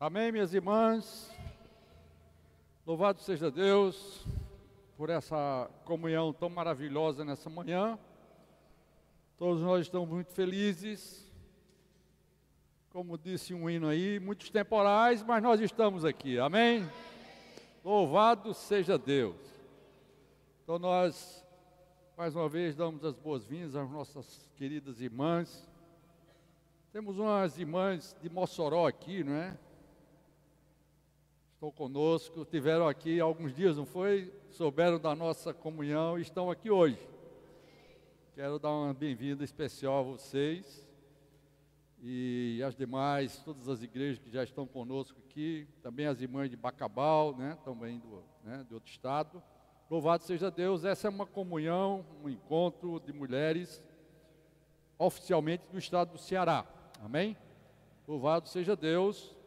Amém, minhas irmãs? Louvado seja Deus por essa comunhão tão maravilhosa nessa manhã. Todos nós estamos muito felizes. Como disse um hino aí, muitos temporais, mas nós estamos aqui. Amém? Louvado seja Deus. Então nós, mais uma vez, damos as boas-vindas às nossas queridas irmãs. Temos umas irmãs de Mossoró aqui, não é? Estão conosco, estiveram aqui há alguns dias, não foi? Souberam da nossa comunhão e estão aqui hoje. Quero dar uma bem-vinda especial a vocês e as demais, todas as igrejas que já estão conosco aqui, também as irmãs de Bacabal, né? Também de outro estado. Louvado seja Deus, essa é uma comunhão, um encontro de mulheres oficialmente do estado do Ceará. Amém? Louvado seja Deus.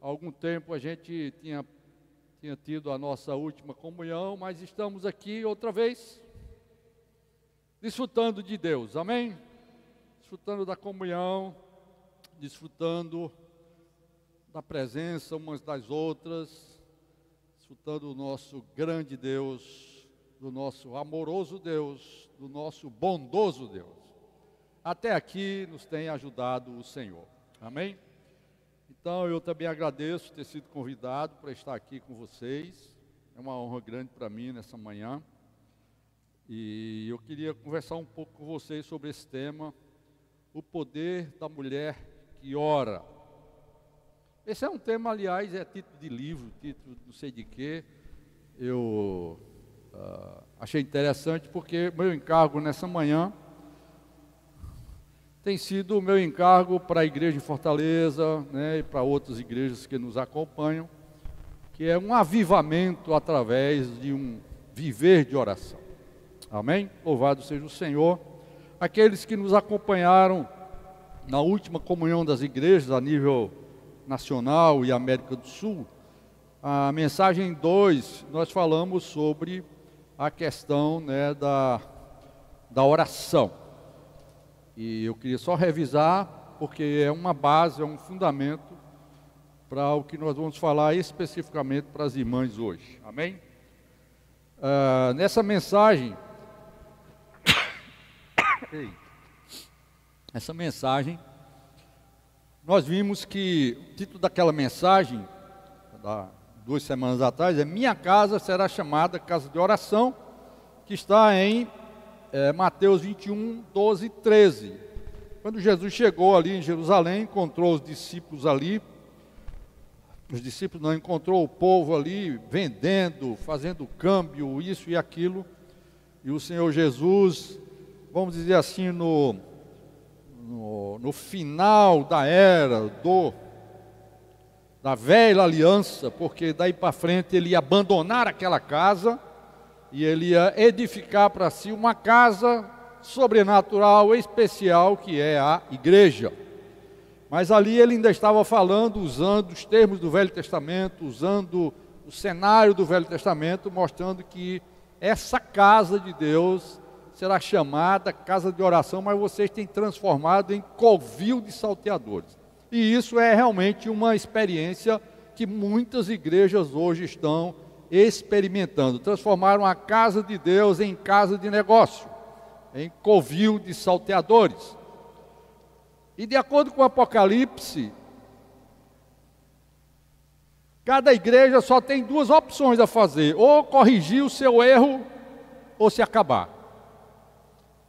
Há algum tempo a gente tinha tido a nossa última comunhão, mas estamos aqui outra vez, desfrutando de Deus, amém? Desfrutando da comunhão, desfrutando da presença umas das outras, desfrutando do nosso grande Deus, do nosso amoroso Deus, do nosso bondoso Deus. Até aqui nos tem ajudado o Senhor, amém? Então, eu também agradeço ter sido convidado para estar aqui com vocês. É uma honra grande para mim nessa manhã. E eu queria conversar um pouco com vocês sobre esse tema, o poder da mulher que ora. Esse é um tema, aliás, é título de livro, título não sei de quê. Eu achei interessante porque meu encargo nessa manhã tem sido o meu encargo para a igreja de Fortaleza, né, e para outras igrejas que nos acompanham, que é um avivamento através de um viver de oração. Amém? Louvado seja o Senhor. Aqueles que nos acompanharam na última comunhão das igrejas a nível nacional e América do Sul, a mensagem 2, nós falamos sobre a questão, né, da oração. E eu queria só revisar, porque é uma base, é um fundamento para o que nós vamos falar especificamente para as irmãs hoje. Amém? Nessa mensagem, nós vimos que o título daquela mensagem, 2 semanas atrás, é Minha Casa Será Chamada Casa de Oração, que está em Mateus 21, 12 e 13. Quando Jesus chegou ali em Jerusalém, encontrou os discípulos ali. Os discípulos não encontrou o povo ali vendendo, fazendo câmbio, isso e aquilo. E o Senhor Jesus, vamos dizer assim, no final da era da velha aliança, porque daí para frente ele ia abandonar aquela casa e ele ia edificar para si uma casa sobrenatural, especial, que é a igreja. Mas ali ele ainda estava falando, usando os termos do Velho Testamento, usando o cenário do Velho Testamento, mostrando que essa casa de Deus será chamada casa de oração, mas vocês têm transformado em covil de salteadores. E isso é realmente uma experiência que muitas igrejas hoje estão experimentando. Transformaram a casa de Deus em casa de negócio, em covil de salteadores. E de acordo com o Apocalipse, cada igreja só tem 2 opções a fazer: ou corrigir o seu erro, ou se acabar.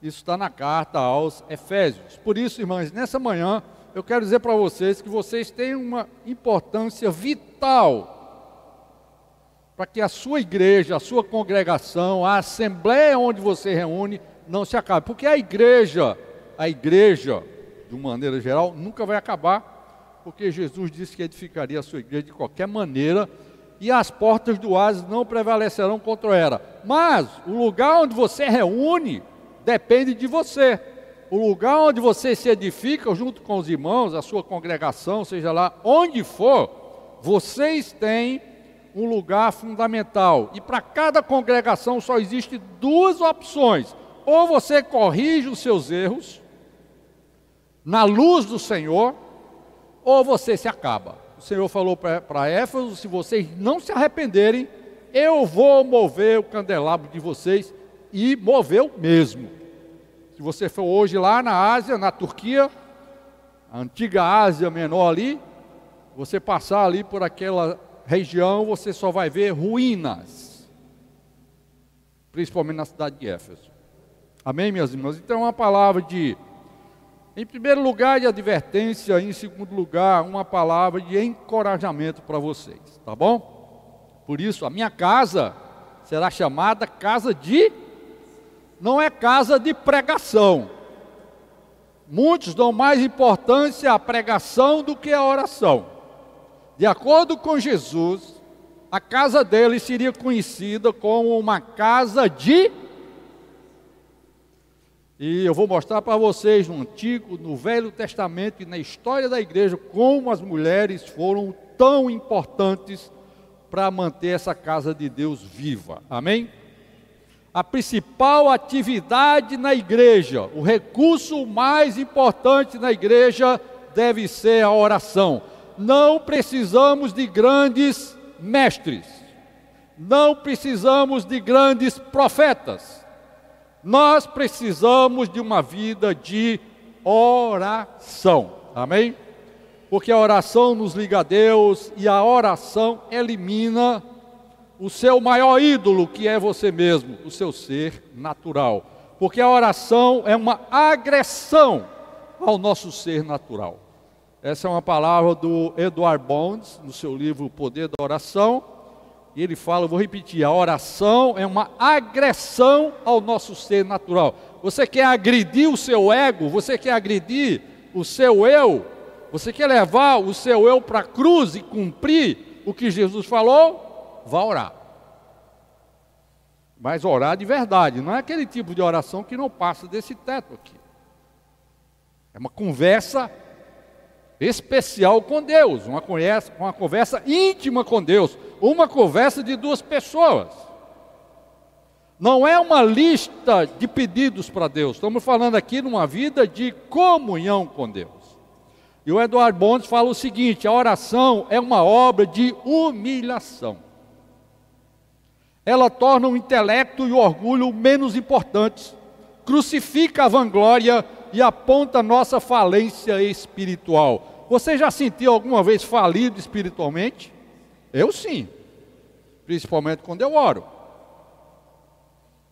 Isso está na carta aos Efésios. Por isso, irmãs, nessa manhã, eu quero dizer para vocês que vocês têm uma importância vital para que a sua igreja, a sua congregação, a assembleia onde você reúne, não se acabe. Porque a igreja, de uma maneira geral, nunca vai acabar, porque Jesus disse que edificaria a sua igreja de qualquer maneira, e as portas do Hades não prevalecerão contra ela. Mas o lugar onde você reúne depende de você. O lugar onde você se edifica junto com os irmãos, a sua congregação, seja lá onde for, vocês têm um lugar fundamental. E para cada congregação só existe 2 opções: ou você corrige os seus erros na luz do Senhor, ou você se acaba. O Senhor falou para Éfeso: se vocês não se arrependerem, eu vou mover o candelabro de vocês, e moveu mesmo. Se você for hoje lá na Ásia, na Turquia, a antiga Ásia Menor ali, você passar ali por aquela região, você só vai ver ruínas, principalmente na cidade de Éfeso. Amém, minhas irmãs? Então, uma palavra em primeiro lugar, de advertência, em segundo lugar, uma palavra de encorajamento para vocês, tá bom? Por isso, a minha casa será chamada não é casa de pregação. Muitos dão mais importância à pregação do que à oração. De acordo com Jesus, a casa dele seria conhecida como uma casa E eu vou mostrar para vocês no Antigo, no Velho Testamento e na história da igreja, como as mulheres foram tão importantes para manter essa casa de Deus viva. Amém? A principal atividade na igreja, o recurso mais importante na igreja deve ser a oração. Não precisamos de grandes mestres, não precisamos de grandes profetas. Nós precisamos de uma vida de oração, amém? Porque a oração nos liga a Deus e a oração elimina o seu maior ídolo, que é você mesmo, o seu ser natural. Porque a oração é uma agressão ao nosso ser natural. Essa é uma palavra do Edward Bonds, no seu livro O Poder da Oração. E ele fala, eu vou repetir, a oração é uma agressão ao nosso ser natural. Você quer agredir o seu ego? Você quer agredir o seu eu? Você quer levar o seu eu para a cruz e cumprir o que Jesus falou? Vá orar. Mas orar de verdade, não é aquele tipo de oração que não passa desse teto aqui. É uma conversa especial com Deus, uma conversa íntima com Deus, uma conversa de duas pessoas. Não é uma lista de pedidos para Deus, estamos falando aqui numa vida de comunhão com Deus. E o Edward Bonds fala o seguinte: a oração é uma obra de humilhação. Ela torna o intelecto e o orgulho menos importantes, crucifica a vanglória e aponta a nossa falência espiritual. Você já sentiu alguma vez falido espiritualmente? Eu sim, principalmente quando eu oro.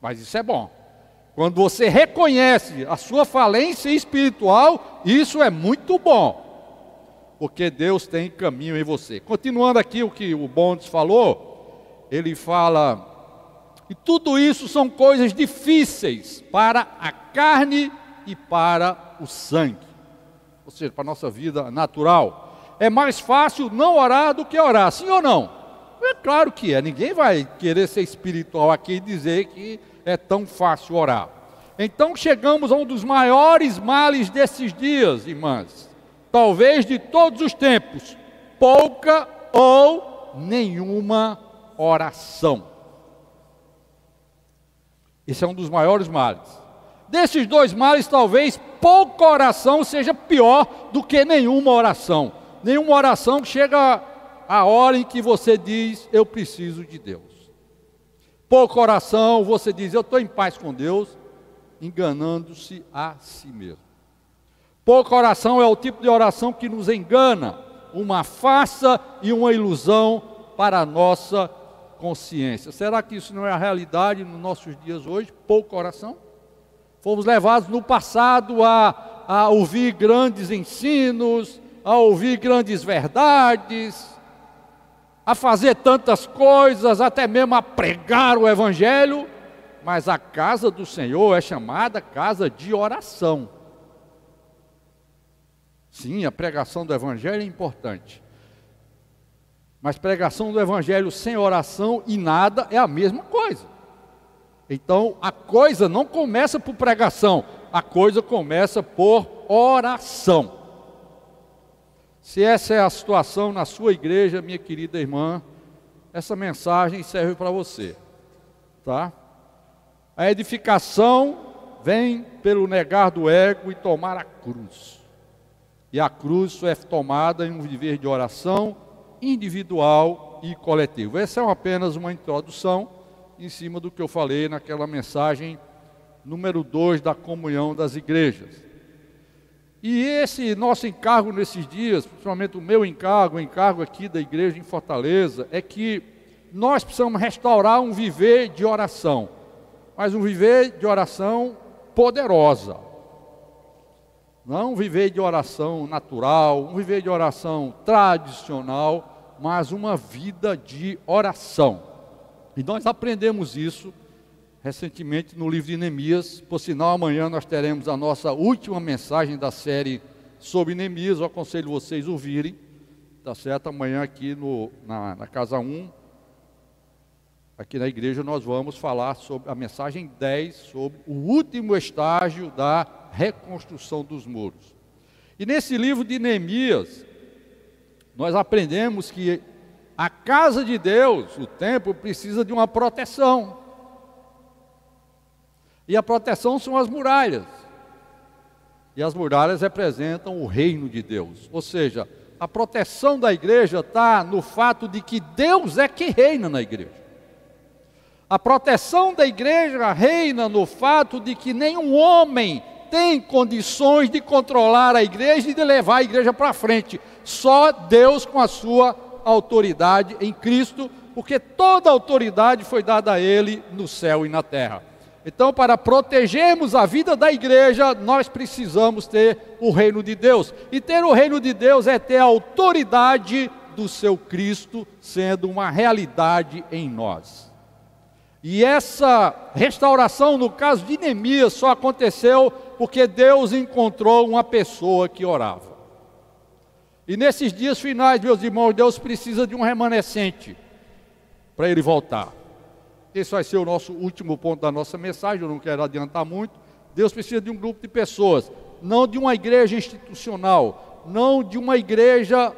Mas isso é bom. Quando você reconhece a sua falência espiritual, isso é muito bom, porque Deus tem caminho em você. Continuando aqui o que o Bonds falou, ele fala, e tudo isso são coisas difíceis para a carne e para o sangue, ou seja, para a nossa vida natural. É mais fácil não orar do que orar, sim ou não? É claro que é, ninguém vai querer ser espiritual aqui e dizer que é tão fácil orar. Então chegamos a um dos maiores males desses dias, irmãs, talvez de todos os tempos: pouca ou nenhuma oração. Esse é um dos maiores males. Desses dois males, talvez pouca oração seja pior do que nenhuma oração. Nenhuma oração que chega a hora em que você diz, eu preciso de Deus. Pouca oração, você diz, eu estou em paz com Deus, enganando-se a si mesmo. Pouca oração é o tipo de oração que nos engana, uma farsa e uma ilusão para a nossa consciência. Será que isso não é a realidade nos nossos dias hoje? Pouca oração? Fomos levados no passado a ouvir grandes ensinos, a ouvir grandes verdades, a fazer tantas coisas, até mesmo a pregar o Evangelho, mas a casa do Senhor é chamada casa de oração. Sim, a pregação do Evangelho é importante, mas pregação do Evangelho sem oração e nada é a mesma coisa. Então, a coisa não começa por pregação, a coisa começa por oração. Se essa é a situação na sua igreja, minha querida irmã, essa mensagem serve para você, tá? A edificação vem pelo negar do ego e tomar a cruz. E a cruz só é tomada em um viver de oração individual e coletivo. Essa é apenas uma introdução em cima do que eu falei naquela mensagem número 2 da comunhão das igrejas. E esse nosso encargo nesses dias, principalmente o meu encargo, o encargo aqui da igreja em Fortaleza, é que nós precisamos restaurar um viver de oração, mas um viver de oração poderosa. Não um viver de oração natural, um viver de oração tradicional, mas uma vida de oração. E nós aprendemos isso recentemente no livro de Neemias. Por sinal, amanhã nós teremos a nossa última mensagem da série sobre Neemias. Eu aconselho vocês a ouvirem, tá certo? Amanhã aqui na Casa 1, aqui na igreja, nós vamos falar sobre a mensagem 10, sobre o último estágio da reconstrução dos muros. E nesse livro de Neemias, nós aprendemos que a casa de Deus, o templo, precisa de uma proteção. E a proteção são as muralhas. E as muralhas representam o reino de Deus. Ou seja, a proteção da igreja está no fato de que Deus é que reina na igreja. A proteção da igreja reina no fato de que nenhum homem tem condições de controlar a igreja e de levar a igreja para frente. Só Deus com a sua autoridade em Cristo, porque toda a autoridade foi dada a Ele no céu e na terra. Então, para protegermos a vida da igreja, nós precisamos ter o reino de Deus. E ter o reino de Deus é ter a autoridade do seu Cristo sendo uma realidade em nós. E essa restauração, no caso de Neemias, só aconteceu porque Deus encontrou uma pessoa que orava. E nesses dias finais, meus irmãos, Deus precisa de um remanescente para Ele voltar. Esse vai ser o nosso último ponto da nossa mensagem, eu não quero adiantar muito. Deus precisa de um grupo de pessoas, não de uma igreja institucional, não de uma igreja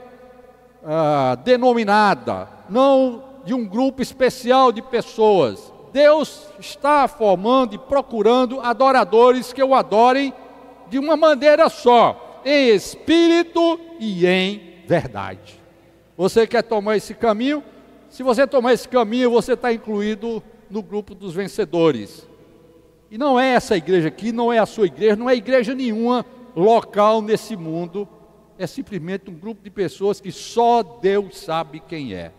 denominada, não de um grupo especial de pessoas. Deus está formando e procurando adoradores que o adorem de uma maneira só, em espírito e em verdade. Você quer tomar esse caminho? Se você tomar esse caminho, você está incluído no grupo dos vencedores. E não é essa igreja aqui, não é a sua igreja, não é igreja nenhuma local nesse mundo. É simplesmente um grupo de pessoas que só Deus sabe quem é.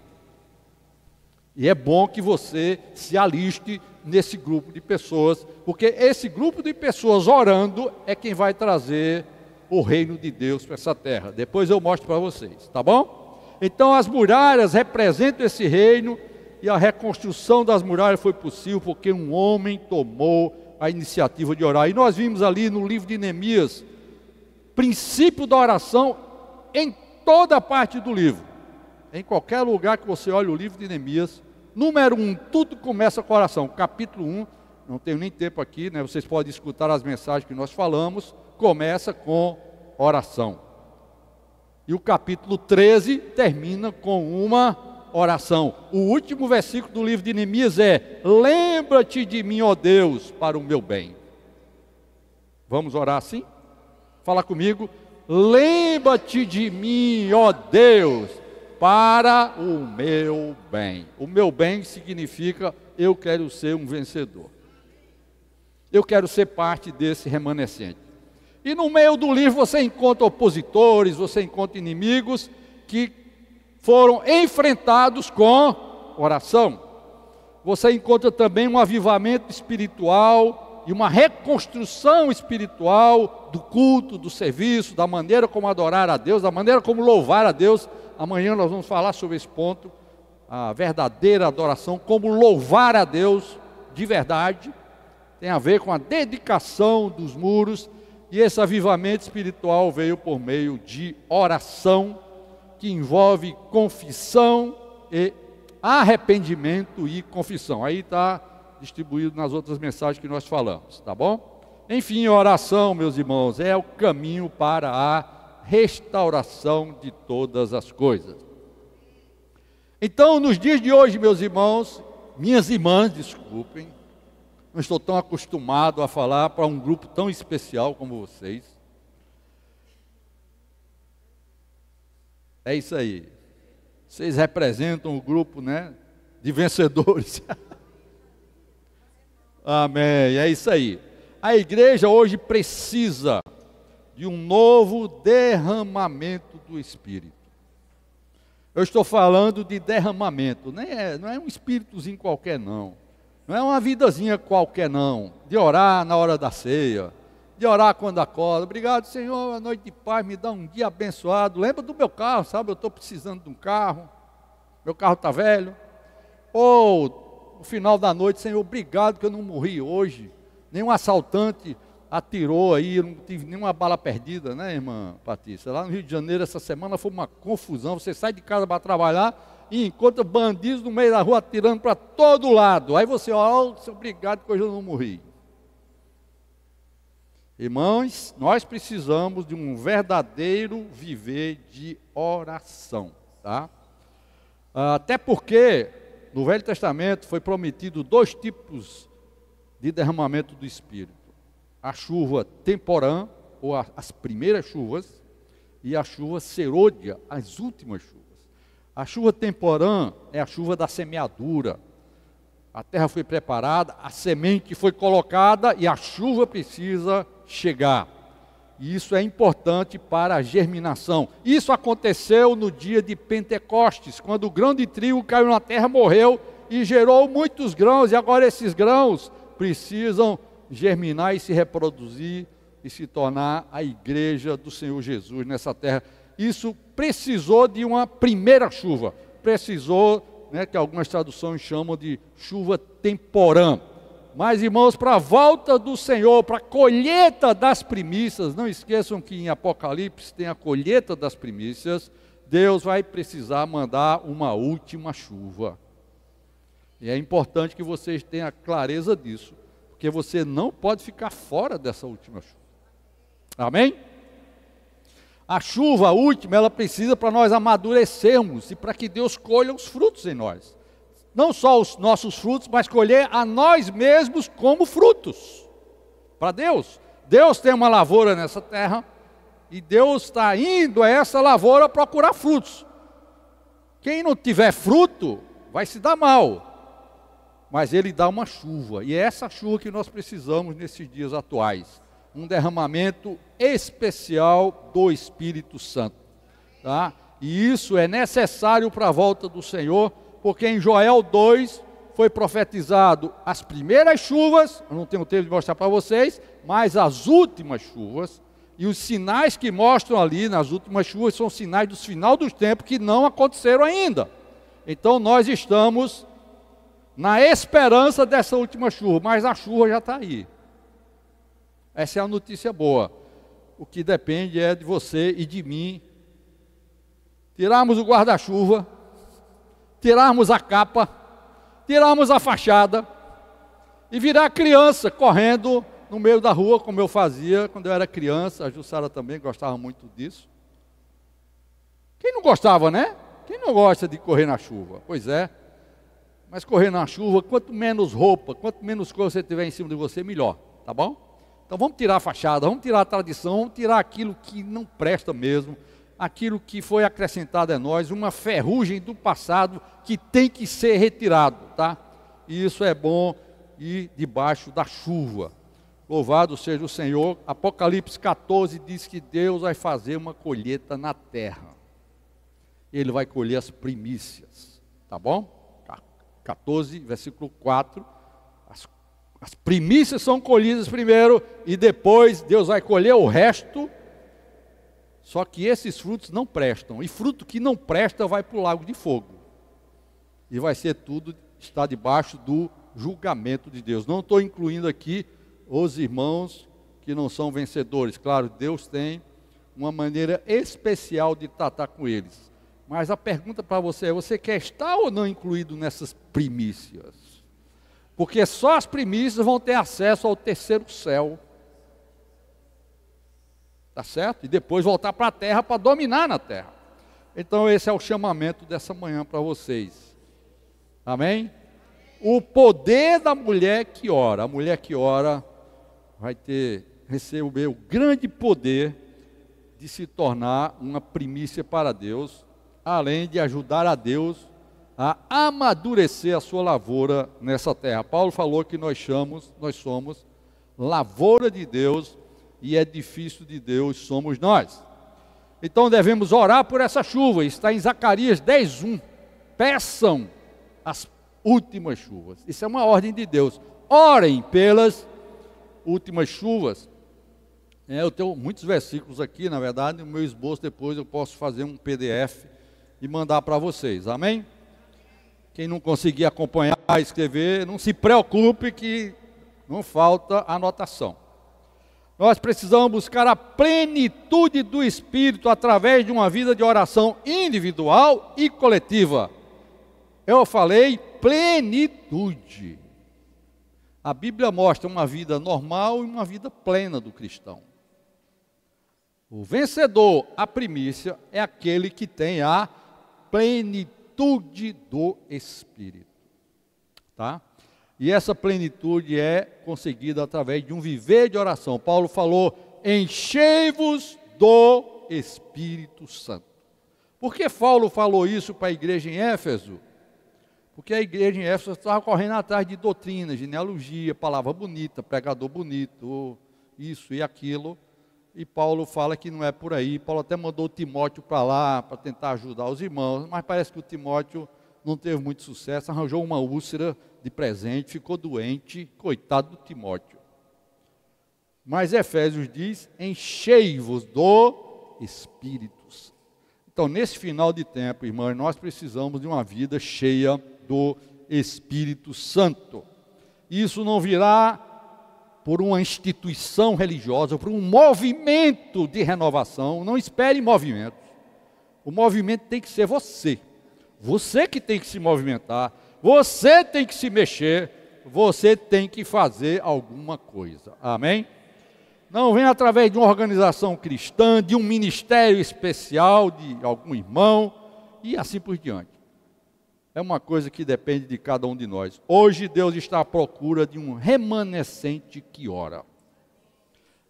E é bom que você se aliste nesse grupo de pessoas, porque esse grupo de pessoas orando é quem vai trazer o reino de Deus para essa terra. Depois eu mostro para vocês, tá bom? Então as muralhas representam esse reino, e a reconstrução das muralhas foi possível porque um homem tomou a iniciativa de orar. E nós vimos ali no livro de Neemias, princípio da oração em toda a parte do livro. Em qualquer lugar que você olhe o livro de Neemias, número 1, tudo começa com oração. Capítulo 1, não tenho nem tempo aqui, né? Vocês podem escutar as mensagens que nós falamos, começa com oração. E o capítulo 13 termina com uma oração. O último versículo do livro de Neemias é: lembra-te de mim, ó Deus, para o meu bem. Vamos orar assim? Fala comigo. Lembra-te de mim, ó Deus, para o meu bem. O meu bem significa eu quero ser um vencedor. Eu quero ser parte desse remanescente. E no meio do livro você encontra opositores, você encontra inimigos que foram enfrentados com oração. Você encontra também um avivamento espiritual e uma reconstrução espiritual do culto, do serviço, da maneira como adorar a Deus, da maneira como louvar a Deus. Amanhã nós vamos falar sobre esse ponto, a verdadeira adoração, como louvar a Deus de verdade. Tem a ver com a dedicação dos muros. E esse avivamento espiritual veio por meio de oração, que envolve confissão e arrependimento e confissão. Aí está distribuído nas outras mensagens que nós falamos, tá bom? Enfim, oração, meus irmãos, é o caminho para a restauração de todas as coisas. Então, nos dias de hoje, meus irmãos, minhas irmãs, desculpem, não estou tão acostumado a falar para um grupo tão especial como vocês. É isso aí. Vocês representam o grupo, né, de vencedores. Amém, é isso aí. A igreja hoje precisa de um novo derramamento do Espírito. Eu estou falando de derramamento, não é um espíritozinho qualquer não. Não é uma vidazinha qualquer não. De orar na hora da ceia, de orar quando acorda. Obrigado, Senhor, a noite de paz, me dá um dia abençoado. Lembra do meu carro, sabe? Eu estou precisando de um carro. Meu carro está velho. Ou no final da noite, Senhor, obrigado que eu não morri hoje. Nenhum assaltante atirou aí, eu não tive nenhuma bala perdida, né, irmã Patrícia? Lá no Rio de Janeiro, essa semana foi uma confusão. Você sai de casa para trabalhar e encontra bandidos no meio da rua atirando para todo lado. Aí você, obrigado que hoje eu não morri. Irmãos, nós precisamos de um verdadeiro viver de oração, tá? Até porque no Velho Testamento foi prometido 2 tipos de derramamento do Espírito. A chuva temporã, ou as primeiras chuvas, e a chuva serôdia, as últimas chuvas. A chuva temporã é a chuva da semeadura. A terra foi preparada, a semente foi colocada e a chuva precisa chegar. E isso é importante para a germinação. Isso aconteceu no dia de Pentecostes, quando o grão de trigo caiu na terra, morreu e gerou muitos grãos. E agora esses grãos precisam germinar e se reproduzir e se tornar a igreja do Senhor Jesus nessa terra. Isso precisou de uma primeira chuva. Precisou, que algumas traduções chamam de chuva temporã. Mas, irmãos, para a volta do Senhor, para a colheita das primícias, não esqueçam que em Apocalipse tem a colheita das primícias, Deus vai precisar mandar uma última chuva. E é importante que vocês tenham clareza disso, porque você não pode ficar fora dessa última chuva. Amém? A chuva última, ela precisa para nós amadurecermos e para que Deus colha os frutos em nós. Não só os nossos frutos, mas colher a nós mesmos como frutos. Para Deus. Deus tem uma lavoura nessa terra e Deus está indo a essa lavoura procurar frutos. Quem não tiver fruto vai se dar mal. Mas Ele dá uma chuva. E é essa chuva que nós precisamos nesses dias atuais. Um derramamento especial do Espírito Santo. Tá? E isso é necessário para a volta do Senhor, porque em Joel 2 foi profetizado as primeiras chuvas, eu não tenho tempo de mostrar para vocês, mas as últimas chuvas, e os sinais que mostram ali nas últimas chuvas são sinais do final dos tempos que não aconteceram ainda. Então nós estamos na esperança dessa última chuva, mas a chuva já está aí. Essa é a notícia boa. O que depende é de você e de mim tirarmos o guarda-chuva, tirarmos a capa, tirarmos a fachada e virar criança correndo no meio da rua, como eu fazia quando eu era criança. A Jussara também gostava muito disso. Quem não gostava, né? Quem não gosta de correr na chuva? Pois é. Mas correr na chuva, quanto menos roupa, quanto menos coisa você tiver em cima de você, melhor. Tá bom? Então vamos tirar a fachada, vamos tirar a tradição, vamos tirar aquilo que não presta mesmo, aquilo que foi acrescentado a nós, uma ferrugem do passado que tem que ser retirado, tá? E isso é bom ir debaixo da chuva. Louvado seja o Senhor. Apocalipse 14 diz que Deus vai fazer uma colheita na terra. Ele vai colher as primícias, tá bom? 14, versículo 4. As primícias são colhidas primeiro e depois Deus vai colher o resto. Só que esses frutos não prestam. E fruto que não presta vai para o lago de fogo. E vai ser tudo, está debaixo do julgamento de Deus. Não estou incluindo aqui os irmãos que não são vencedores. Claro, Deus tem uma maneira especial de tratar com eles. Mas a pergunta para você é, você quer estar ou não incluído nessas primícias? Porque só as primícias vão ter acesso ao terceiro céu. Tá certo? E depois voltar para a terra para dominar na terra. Então esse é o chamamento dessa manhã para vocês. Amém? O poder da mulher que ora. A mulher que ora vai receber o grande poder de se tornar uma primícia para Deus além de ajudar a Deus a amadurecer a sua lavoura nessa terra. Paulo falou que nós somos lavoura de Deus e edifício de Deus somos nós. Então devemos orar por essa chuva, está em Zacarias 10:1. Peçam as últimas chuvas. Isso é uma ordem de Deus. Orem pelas últimas chuvas. Eu tenho muitos versículos aqui, na verdade, no meu esboço depois eu posso fazer um PDF e mandar para vocês, amém? Quem não conseguir acompanhar, escrever, não se preocupe que não falta anotação. Nós precisamos buscar a plenitude do Espírito através de uma vida de oração individual e coletiva. Eu falei plenitude. A Bíblia mostra uma vida normal e uma vida plena do cristão. O vencedor, a primícia, é aquele que tem a plenitude do Espírito. Tá? E essa plenitude é conseguida através de um viver de oração. Paulo falou, enchei-vos do Espírito Santo. Por que Paulo falou isso para a igreja em Éfeso? Porque a igreja em Éfeso estava correndo atrás de doutrina, genealogia, palavra bonita, pregador bonito, isso e aquilo. E Paulo fala que não é por aí. Paulo até mandou Timóteo para lá, para tentar ajudar os irmãos. Mas parece que o Timóteo não teve muito sucesso. Arranjou uma úlcera de presente, ficou doente. Coitado do Timóteo. Mas Efésios diz, enchei-vos do Espírito Santo. Então, nesse final de tempo, irmãos, nós precisamos de uma vida cheia do Espírito Santo. Isso não virá por uma instituição religiosa, por um movimento de renovação. Não espere movimentos. O movimento tem que ser você. Você que tem que se movimentar. Você tem que se mexer. Você tem que fazer alguma coisa. Amém? Não vem através de uma organização cristã, de um ministério especial, de algum irmão, e assim por diante. É uma coisa que depende de cada um de nós. Hoje Deus está à procura de um remanescente que ora.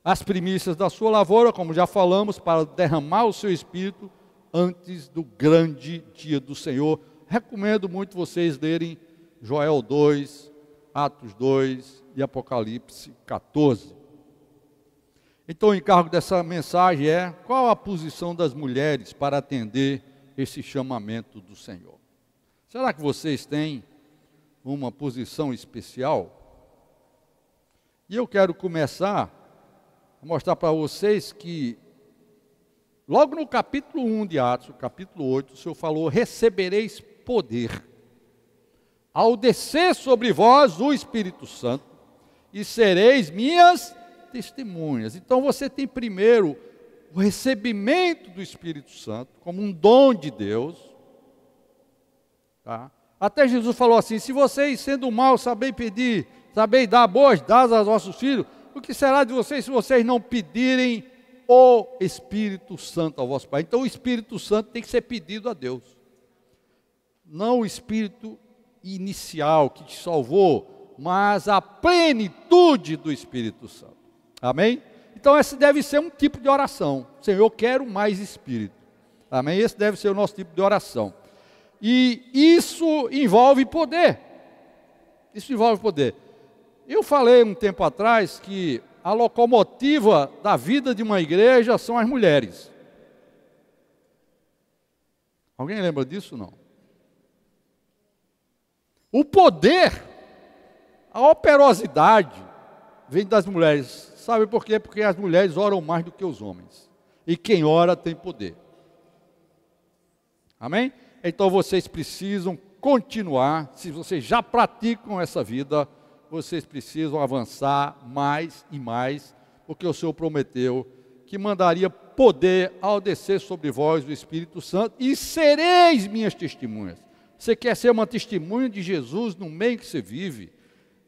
As primícias da sua lavoura, como já falamos, para derramar o seu Espírito antes do grande dia do Senhor. Recomendo muito vocês lerem Joel 2, Atos 2 e Apocalipse 14. Então o encargo dessa mensagem é, qual a posição das mulheres para atender esse chamamento do Senhor? Será que vocês têm uma posição especial? E eu quero começar a mostrar para vocês que, logo no capítulo 1 de Atos, capítulo 8, o Senhor falou, recebereis poder, ao descer sobre vós o Espírito Santo, e sereis minhas testemunhas. Então você tem primeiro o recebimento do Espírito Santo, como um dom de Deus. Tá? Até Jesus falou assim, se vocês sendo mal sabem pedir, sabem dar boas dádivas aos vossos filhos, o que será de vocês se vocês não pedirem o Espírito Santo ao vosso Pai? Então o Espírito Santo tem que ser pedido a Deus. Não o Espírito inicial que te salvou, mas a plenitude do Espírito Santo. Amém? Então esse deve ser um tipo de oração. Senhor, eu quero mais Espírito. Amém? Esse deve ser o nosso tipo de oração. E isso envolve poder. Isso envolve poder. Eu falei um tempo atrás que a locomotiva da vida de uma igreja são as mulheres. Alguém lembra disso? Não. O poder, a operosidade, vem das mulheres. Sabe por quê? Porque as mulheres oram mais do que os homens. E quem ora tem poder. Amém? Então vocês precisam continuar, se vocês já praticam essa vida, vocês precisam avançar mais e mais, porque o Senhor prometeu que mandaria poder ao descer sobre vós o Espírito Santo, e sereis minhas testemunhas. Você quer ser uma testemunha de Jesus no meio que você vive,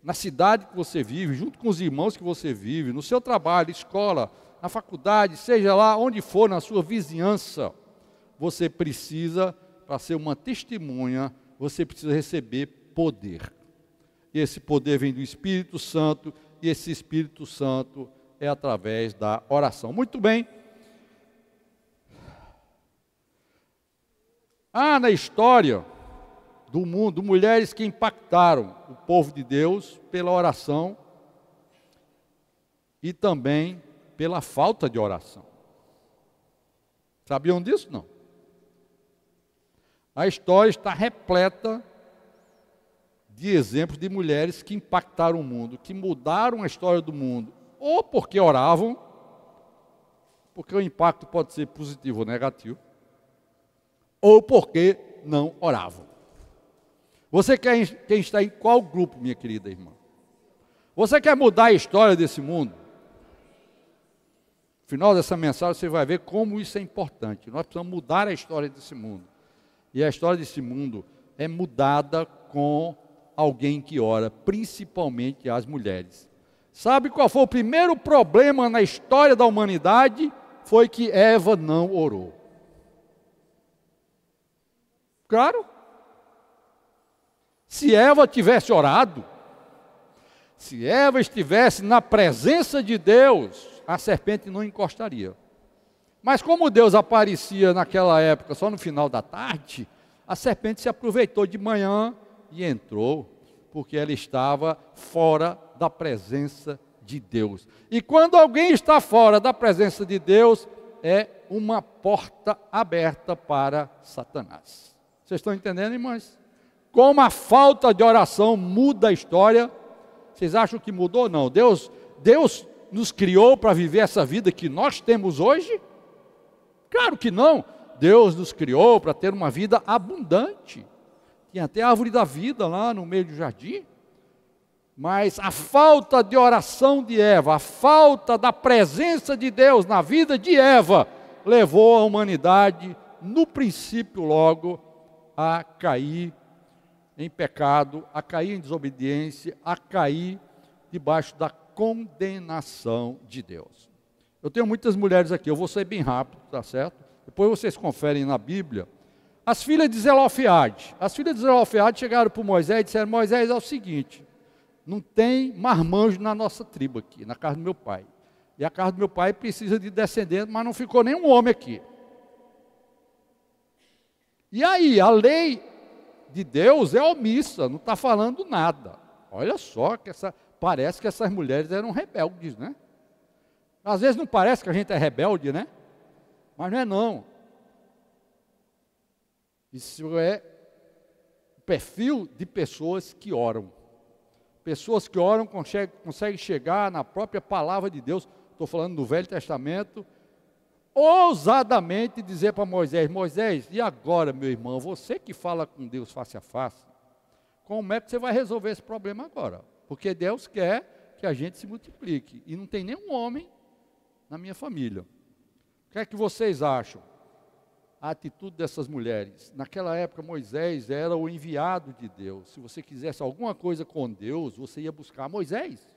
na cidade que você vive, junto com os irmãos que você vive, no seu trabalho, escola, na faculdade, seja lá onde for, na sua vizinhança, você precisa, para ser uma testemunha, você precisa receber poder. E esse poder vem do Espírito Santo, e esse Espírito Santo é através da oração. Muito bem. Há na história do mundo mulheres que impactaram o povo de Deus pela oração e também pela falta de oração. Sabiam disso? Não. A história está repleta de exemplos de mulheres que impactaram o mundo, que mudaram a história do mundo, ou porque oravam, porque o impacto pode ser positivo ou negativo, ou porque não oravam. Você quem está em qual grupo, minha querida irmã? Você quer mudar a história desse mundo? No final dessa mensagem você vai ver como isso é importante. Nós precisamos mudar a história desse mundo. E a história desse mundo é mudada com alguém que ora, principalmente as mulheres. Sabe qual foi o primeiro problema na história da humanidade? Foi que Eva não orou. Claro. Se Eva tivesse orado, se Eva estivesse na presença de Deus, a serpente não encostaria. Mas como Deus aparecia naquela época só no final da tarde, a serpente se aproveitou de manhã e entrou, porque ela estava fora da presença de Deus. E quando alguém está fora da presença de Deus, é uma porta aberta para Satanás. Vocês estão entendendo, irmãos? Como a falta de oração muda a história. Vocês acham que mudou? Não. Deus nos criou para viver essa vida que nós temos hoje? Claro que não. Deus nos criou para ter uma vida abundante. Tinha até a árvore da vida lá no meio do jardim. Mas a falta de oração de Eva, a falta da presença de Deus na vida de Eva, levou a humanidade, no princípio logo, a cair em pecado, a cair em desobediência, a cair debaixo da condenação de Deus. Eu tenho muitas mulheres aqui, eu vou ser bem rápido, tá certo? Depois vocês conferem na Bíblia. As filhas de Zelofeade. As filhas de Zelofeade chegaram para Moisés e disseram: Moisés, é o seguinte, não tem marmanjo na nossa tribo aqui, na casa do meu pai. E a casa do meu pai precisa de descendentes, mas não ficou nenhum homem aqui. E aí, a lei de Deus é omissa, não está falando nada. Olha só, parece que essas mulheres eram rebeldes, né? Às vezes não parece que a gente é rebelde, né? Mas não é não. Isso é o perfil de pessoas que oram. Pessoas que oram conseguem chegar na própria palavra de Deus, estou falando do Velho Testamento, ousadamente dizer para Moisés: Moisés, e agora, meu irmão, você que fala com Deus face a face, como é que você vai resolver esse problema agora? Porque Deus quer que a gente se multiplique, e não tem nenhum homem na minha família. O que é que vocês acham? A atitude dessas mulheres. Naquela época, Moisés era o enviado de Deus. Se você quisesse alguma coisa com Deus, você ia buscar Moisés.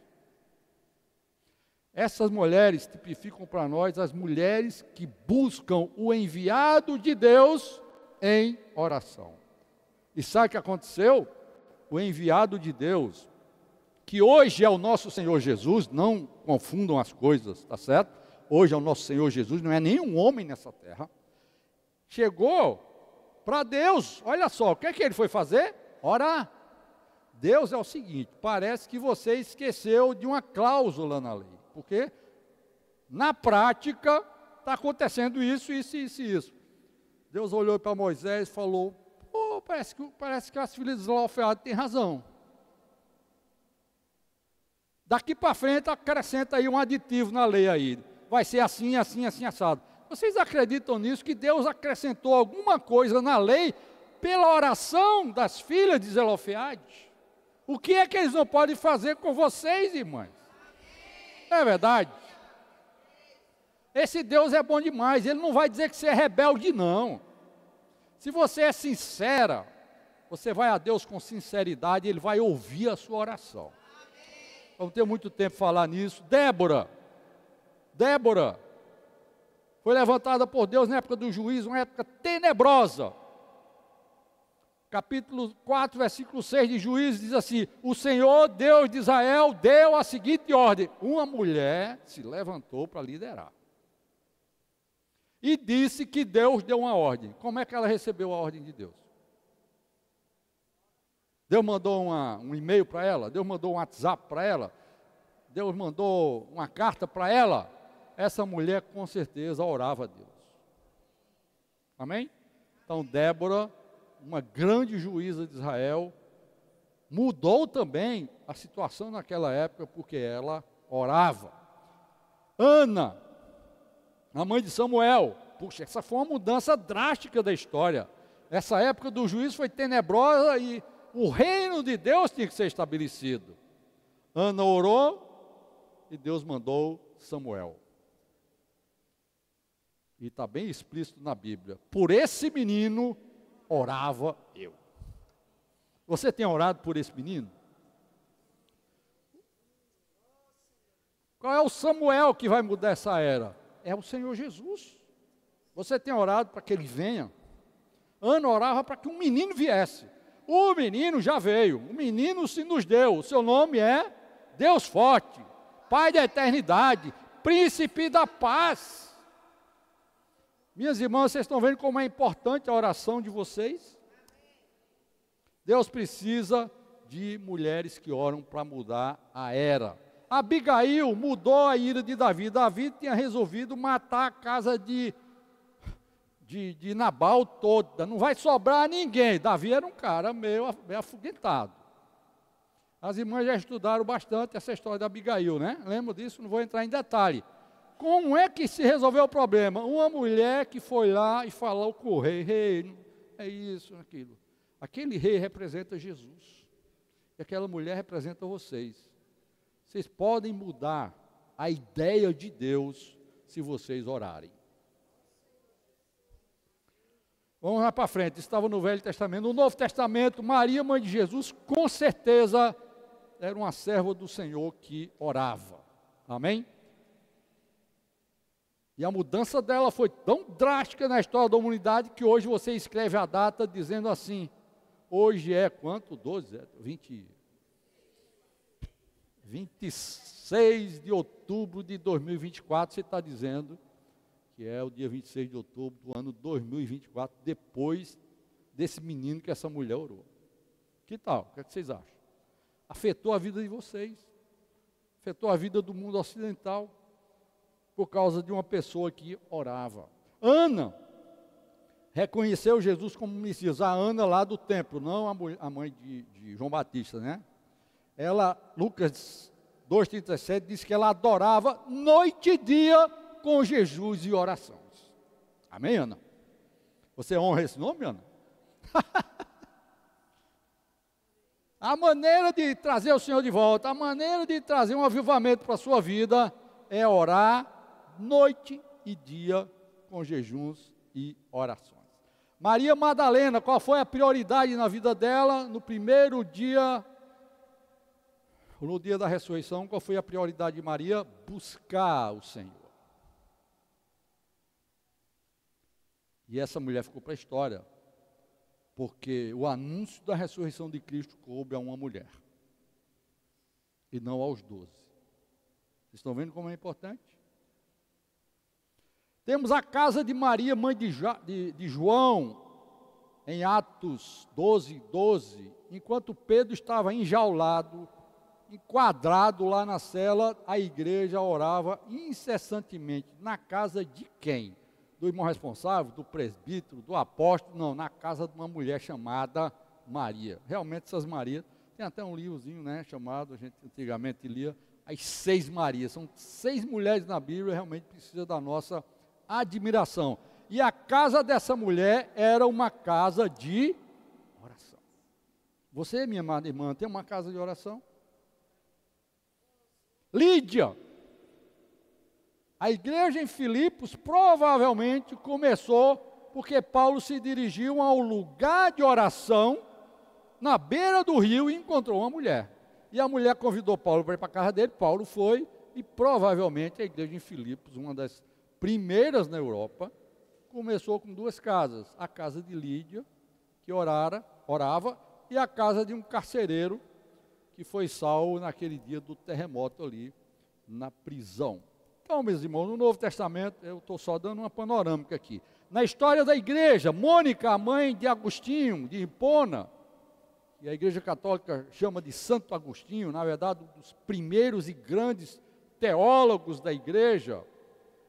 Essas mulheres tipificam para nós as mulheres que buscam o enviado de Deus em oração. E sabe o que aconteceu? O enviado de Deus, que hoje é o nosso Senhor Jesus, não confundam as coisas, tá certo? Hoje é o nosso Senhor Jesus, não é nenhum homem nessa terra. Chegou para Deus, olha só, o que é que ele foi fazer? Orar. Deus é o seguinte, parece que você esqueceu de uma cláusula na lei, porque na prática está acontecendo isso, isso, isso e isso. Deus olhou para Moisés e falou: pô, parece que as filhas de Zelofeade têm razão. Daqui para frente acrescenta aí um aditivo na lei aí, vai ser assim, assim, assim, assado. Vocês acreditam nisso, que Deus acrescentou alguma coisa na lei pela oração das filhas de Zelofeade? O que é que eles não podem fazer com vocês, irmãs? É verdade? Esse Deus é bom demais, Ele não vai dizer que você é rebelde, não. Se você é sincera, você vai a Deus com sinceridade, Ele vai ouvir a sua oração. Eu não tenho muito tempo para falar nisso. Débora foi levantada por Deus na época do juízo, uma época tenebrosa. Capítulo 4, versículo 6 de Juízes diz assim: o Senhor Deus de Israel deu a seguinte ordem: uma mulher se levantou para liderar. e disse que Deus deu uma ordem. Como é que ela recebeu a ordem de Deus? Deus mandou um e-mail para ela? Deus mandou um WhatsApp para ela? Deus mandou uma carta para ela? Essa mulher com certeza orava a Deus. Amém? Então Débora, uma grande juíza de Israel, mudou também a situação naquela época porque ela orava. Ana, a mãe de Samuel, puxa, essa foi uma mudança drástica da história. Essa época do juízo foi tenebrosa e o reino de Deus tinha que ser estabelecido. Ana orou e Deus mandou Samuel. E está bem explícito na Bíblia. Por esse menino orava eu. Você tem orado por esse menino? Qual é o Samuel que vai mudar essa era? É o Senhor Jesus. Você tem orado para que ele venha? Ana orava para que um menino viesse. O menino já veio, o menino se nos deu. O seu nome é Deus Forte, Pai da Eternidade, Príncipe da Paz. Minhas irmãs, vocês estão vendo como é importante a oração de vocês? Deus precisa de mulheres que oram para mudar a era. Abigail mudou a ira de Davi. Davi tinha resolvido matar a casa de Nabal toda. Não vai sobrar ninguém. Davi era um cara meio afoguetado. As irmãs já estudaram bastante essa história de Abigail, né? Lembra disso? Não vou entrar em detalhe. Como é que se resolveu o problema? Uma mulher que foi lá e falou com o rei: rei, é isso, aquilo. Aquele rei representa Jesus. E aquela mulher representa vocês. Vocês podem mudar a ideia de Deus se vocês orarem. Vamos lá para frente. Estava no Velho Testamento. No Novo Testamento, Maria, mãe de Jesus, com certeza era uma serva do Senhor que orava. Amém? E a mudança dela foi tão drástica na história da humanidade que hoje você escreve a data dizendo assim: hoje é quanto? 26 de outubro de 2024, você está dizendo que é o dia 26 de outubro do ano 2024, depois desse menino que essa mulher orou. Que tal? O que é que vocês acham? Afetou a vida de vocês, afetou a vida do mundo ocidental, por causa de uma pessoa que orava. Ana reconheceu Jesus como Messias. A Ana lá do templo, não a mãe de João Batista, né? Ela, Lucas 2,37, diz que ela adorava noite e dia com jejuns e orações. Amém, Ana? Você honra esse nome, Ana? A maneira de trazer o Senhor de volta, a maneira de trazer um avivamento para a sua vida é orar noite e dia com jejuns e orações. Maria Madalena, qual foi a prioridade na vida dela? No primeiro dia, no dia da ressurreição, qual foi a prioridade de Maria? Buscar o Senhor. E essa mulher ficou para a história, porque o anúncio da ressurreição de Cristo coube a uma mulher, e não aos 12. Vocês estão vendo como é importante? Temos a casa de Maria, mãe de João, em Atos 12, enquanto Pedro estava enjaulado, enquadrado lá na cela, a igreja orava incessantemente. Na casa de quem? Do irmão responsável, do presbítero, do apóstolo? Não, na casa de uma mulher chamada Maria. Realmente essas Marias, tem até um livrozinho, né, chamado, a gente antigamente lia, as 6 Marias. São 6 mulheres na Bíblia, realmente precisa da nossa admiração. E a casa dessa mulher era uma casa de oração. Você, minha amada irmã, tem uma casa de oração? Lídia. A igreja em Filipos provavelmente começou porque Paulo se dirigiu ao lugar de oração na beira do rio e encontrou uma mulher. E a mulher convidou Paulo para ir para a casa dele, Paulo foi, e provavelmente a igreja em Filipos, uma das primeiras na Europa, começou com 2 casas. A casa de Lídia, que orava, e a casa de um carcereiro, que foi salvo naquele dia do terremoto ali, na prisão. Então, meus irmãos, no Novo Testamento, eu estou só dando uma panorâmica aqui. Na história da igreja, Mônica, a mãe de Agostinho, de Hipona, que a Igreja Católica chama de Santo Agostinho, na verdade, um dos primeiros e grandes teólogos da igreja,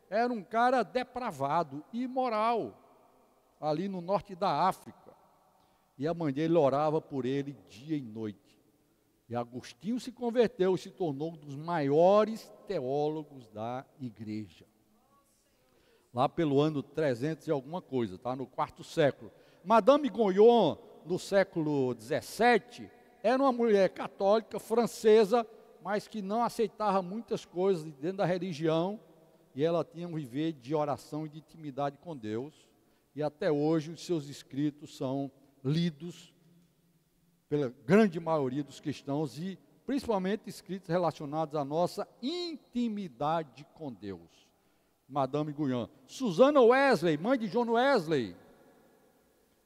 era um cara depravado, imoral, ali no norte da África. E a mãe dele orava por ele dia e noite. E Agostinho se converteu e se tornou um dos maiores teólogos da igreja. Lá pelo ano 300 e alguma coisa, tá? No quarto século. Madame Guyon, no século 17, era uma mulher católica, francesa, mas que não aceitava muitas coisas dentro da religião, e ela tinha um viver de oração e de intimidade com Deus, e até hoje os seus escritos são lidos pela grande maioria dos cristãos, e principalmente escritos relacionados à nossa intimidade com Deus. Madame Guyon. Susana Wesley, mãe de John Wesley,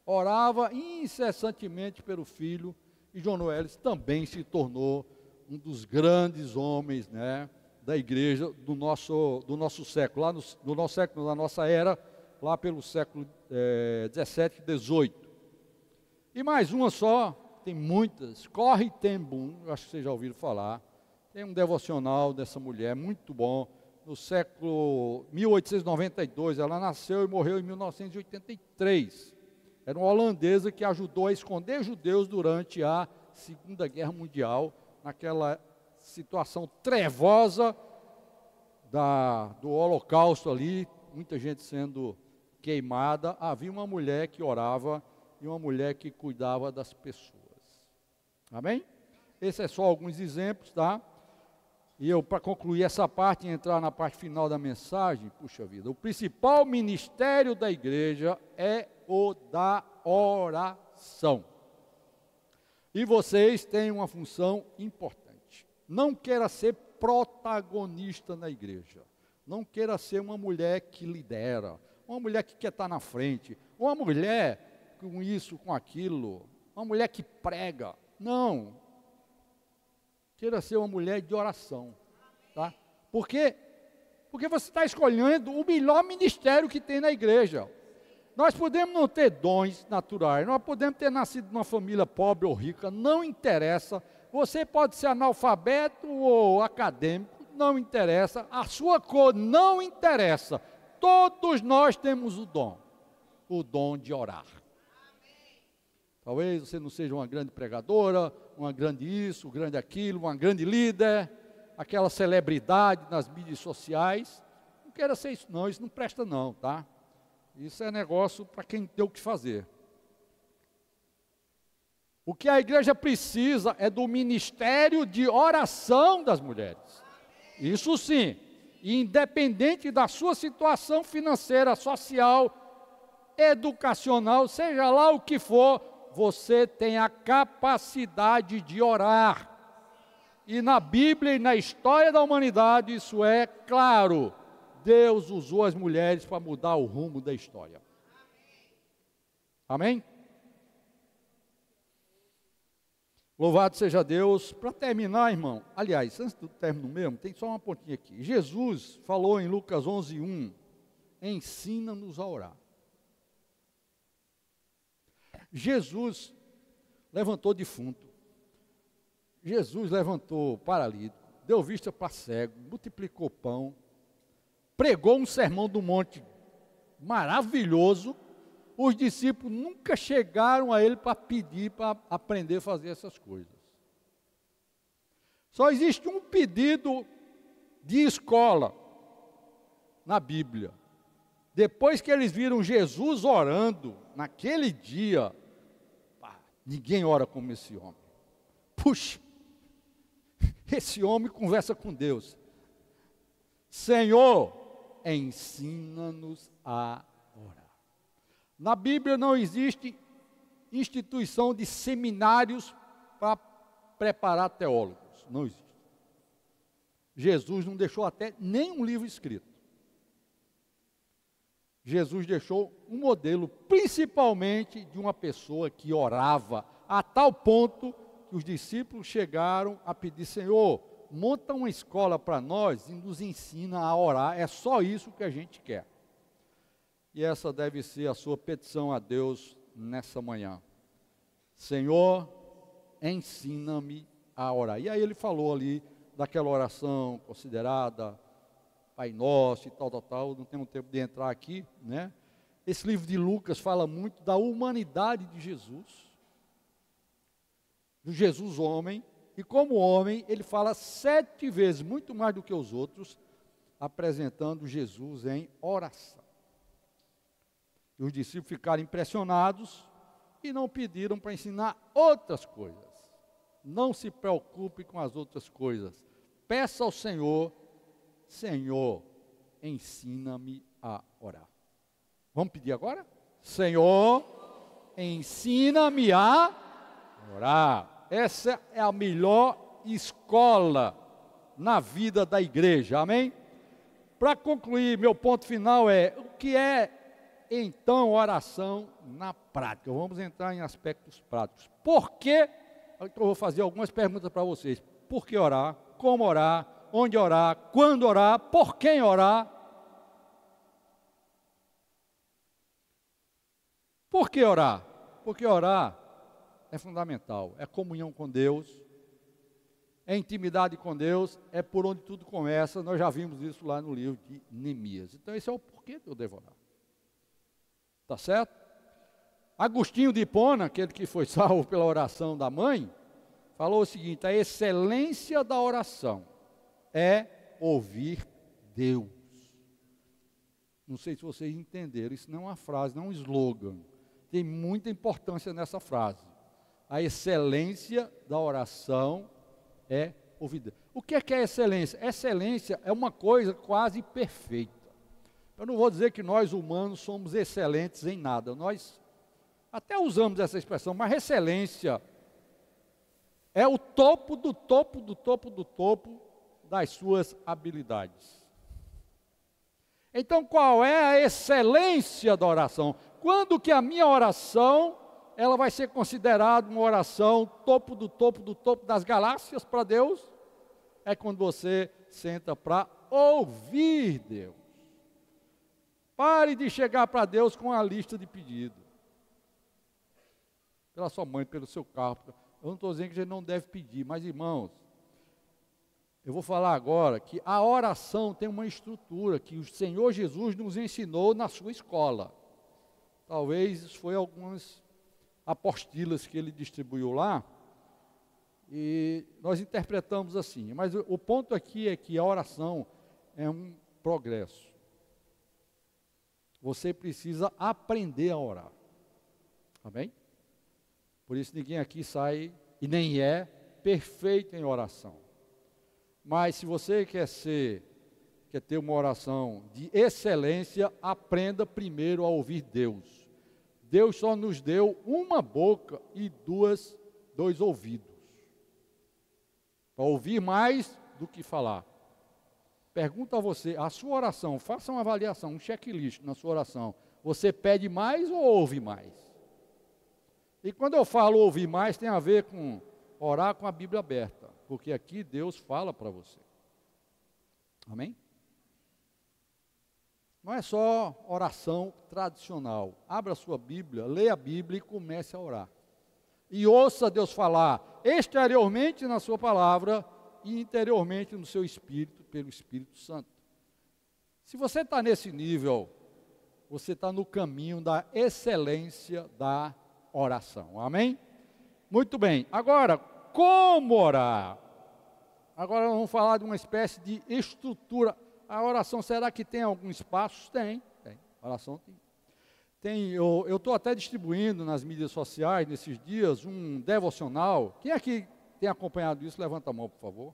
orava incessantemente pelo filho, e John Wesley também se tornou um dos grandes homens, né, da igreja do nosso século, lá no nosso século, na nossa era, lá pelo século 17 e 18. E mais uma só, tem muitas, Corrie ten Boom, eu acho que vocês já ouviram falar, tem um devocional dessa mulher, muito bom, no século 1892, ela nasceu e morreu em 1983. Era uma holandesa que ajudou a esconder judeus durante a Segunda Guerra Mundial, naquela situação trevosa do Holocausto ali, muita gente sendo queimada. Havia uma mulher que orava e uma mulher que cuidava das pessoas. Amém? Esses é só alguns exemplos, tá? E eu, para concluir essa parte e entrar na parte final da mensagem, puxa vida, o principal ministério da igreja é o da oração. E vocês têm uma função importante. Não queira ser protagonista na igreja. Não queira ser uma mulher que lidera, uma mulher que quer estar na frente, uma mulher com isso, com aquilo, uma mulher que prega. Não. Queira ser uma mulher de oração, tá? Por quê? Porque você está escolhendo o melhor ministério que tem na igreja. Nós podemos não ter dons naturais, nós podemos ter nascido numa família pobre ou rica, não interessa. Você pode ser analfabeto ou acadêmico, não interessa. A sua cor não interessa. Todos nós temos o dom de orar. Talvez você não seja uma grande pregadora, uma grande isso, um grande aquilo, uma grande líder, aquela celebridade nas mídias sociais. Não queira ser isso não, isso não presta não, tá? Isso é negócio para quem tem o que fazer. O que a igreja precisa é do ministério de oração das mulheres. Isso sim, independente da sua situação financeira, social, educacional, seja lá o que for, você tem a capacidade de orar. E na Bíblia e na história da humanidade isso é claro. Deus usou as mulheres para mudar o rumo da história. Amém? Louvado seja Deus. Para terminar, irmão, aliás, antes do término mesmo, tem só uma pontinha aqui. Jesus falou em Lucas 11:1, ensina-nos a orar. Jesus levantou defunto. Jesus levantou paralítico, deu vista para cego, multiplicou pão, pregou um sermão do monte maravilhoso. Os discípulos nunca chegaram a ele para pedir, para aprender a fazer essas coisas. Só existe um pedido de escola na Bíblia. Depois que eles viram Jesus orando, naquele dia, ninguém ora como esse homem. Puxa, esse homem conversa com Deus. Senhor, ensina-nos a orar. Na Bíblia não existe instituição de seminários para preparar teólogos. Não existe. Jesus não deixou até nenhum livro escrito. Jesus deixou um modelo, principalmente de uma pessoa que orava, a tal ponto que os discípulos chegaram a pedir: Senhor, monta uma escola para nós e nos ensina a orar. É só isso que a gente quer. E essa deve ser a sua petição a Deus nessa manhã. Senhor, ensina-me a orar. E aí ele falou ali daquela oração considerada Pai Nosso e tal, não temos tempo de entrar aqui, né? Esse livro de Lucas fala muito da humanidade de Jesus, do Jesus homem, e como homem, ele fala 7 vezes, muito mais do que os outros, apresentando Jesus em oração. E os discípulos ficaram impressionados e não pediram para ensinar outras coisas. Não se preocupe com as outras coisas. Peça ao Senhor, Senhor, ensina-me a orar. Vamos pedir agora? Senhor, ensina-me a orar. Essa é a melhor escola na vida da igreja, amém? Para concluir, meu ponto final é, o que é então oração na prática? Vamos entrar em aspectos práticos. Por que? Eu vou fazer algumas perguntas para vocês. Por que orar? Como orar? Onde orar? Quando orar? Por quem orar? Por que orar? Porque orar é fundamental, é comunhão com Deus, é intimidade com Deus, é por onde tudo começa. Nós já vimos isso lá no livro de Neemias. Então esse é o porquê que eu devo orar. Tá certo? Agostinho de Hipona, aquele que foi salvo pela oração da mãe, falou o seguinte: a excelência da oração é ouvir Deus. Não sei se vocês entenderam, isso não é uma frase, não é um slogan. Tem muita importância nessa frase. A excelência da oração é ouvir Deus. O que é excelência? Excelência é uma coisa quase perfeita. Eu não vou dizer que nós humanos somos excelentes em nada. Nós até usamos essa expressão, mas excelência é o topo do topo do topo do topo das suas habilidades. Então, qual é a excelência da oração? Quando que a minha oração, ela vai ser considerada uma oração topo do topo do topo das galáxias para Deus? É quando você senta para ouvir Deus. Pare de chegar para Deus com a lista de pedidos. Pela sua mãe, pelo seu carro. Eu não estou dizendo que a gente não deve pedir, mas irmãos, eu vou falar agora que a oração tem uma estrutura que o Senhor Jesus nos ensinou na sua escola. Talvez isso foi algumas apostilas que ele distribuiu lá, e nós interpretamos assim. Mas o ponto aqui é que a oração é um progresso. Você precisa aprender a orar. Amém? Por isso ninguém aqui sai e nem é perfeito em oração. Mas se você quer ter uma oração de excelência, aprenda primeiro a ouvir Deus. Deus só nos deu uma boca e dois ouvidos. Para ouvir mais do que falar. Pergunta a você, a sua oração, faça uma avaliação, um checklist na sua oração. Você pede mais ou ouve mais? E quando eu falo ouvir mais, tem a ver com orar com a Bíblia aberta. Porque aqui Deus fala para você. Amém? Não é só oração tradicional. Abra a sua Bíblia, leia a Bíblia e comece a orar. E ouça Deus falar exteriormente na sua palavra e interiormente no seu espírito, pelo Espírito Santo. Se você está nesse nível, você está no caminho da excelência da oração. Amém? Muito bem. Agora, como orar? Agora vamos falar de uma espécie de estrutura. A oração, será que tem alguns passos? Tem. A oração tem. Eu estou até distribuindo nas mídias sociais, nesses dias, um devocional. Quem aqui tem acompanhado isso? Levanta a mão, por favor.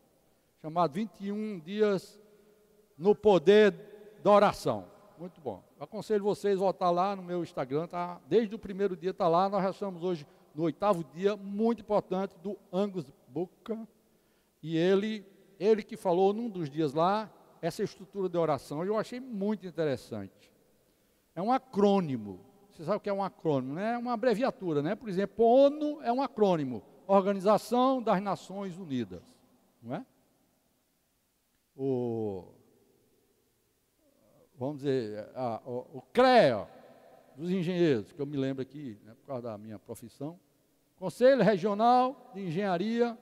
Chamado 21 dias no poder da oração. Muito bom. Eu aconselho vocês a voltar lá no meu Instagram. Tá? Desde o primeiro dia está lá. Nós já estamos hoje no 8º dia, muito importante, do Angus Buchan. E ele que falou num dos dias lá, essa estrutura de oração, eu achei muito interessante. É um acrônimo. Você sabe o que é um acrônimo, né? É uma abreviatura, né? Por exemplo, ONU é um acrônimo. Organização das Nações Unidas. Não é? vamos dizer, o CREA dos engenheiros, que eu me lembro aqui, né, por causa da minha profissão, Conselho Regional de Engenharia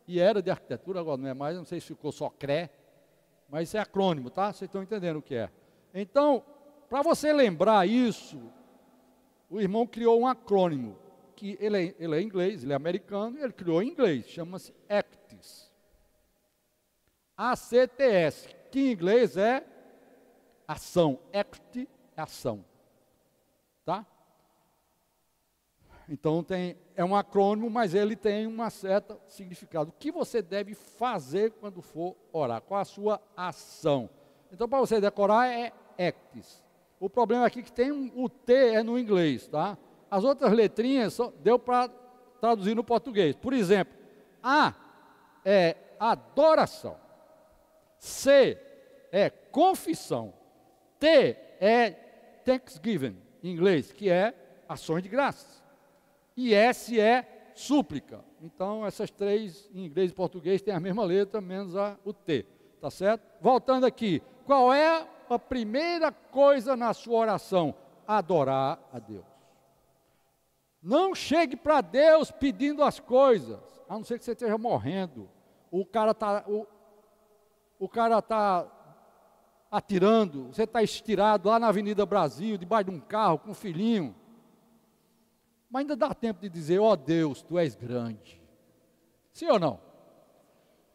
e era de Arquitetura, agora não é mais, não sei se ficou só CRE, mas isso é acrônimo, tá? Vocês estão entendendo o que é. Então, para você lembrar isso, o irmão criou um acrônimo, que ele é inglês, ele é americano, ele criou em inglês, chama-se ACTS. ACTS, que em inglês é ação, ACT é ação, tá? Então é um acrônimo, mas ele tem um certo significado. O que você deve fazer quando for orar? Qual a sua ação? Então, para você decorar é ACTS. O problema aqui é que tem o T é no inglês, tá? As outras letrinhas deu para traduzir no português. Por exemplo, A é adoração. C é confissão. T é thanksgiving, em inglês, que é ações de graças. E S é súplica. Então, essas três, em inglês e português, têm a mesma letra, menos o T. Tá certo? Voltando aqui. Qual é a primeira coisa na sua oração? Adorar a Deus. Não chegue para Deus pedindo as coisas, a não ser que você esteja morrendo. O cara está atirando, você está estirado lá na Avenida Brasil, debaixo de um carro, com um filhinho. Mas ainda dá tempo de dizer, ó Deus, Tu és grande. Sim ou não?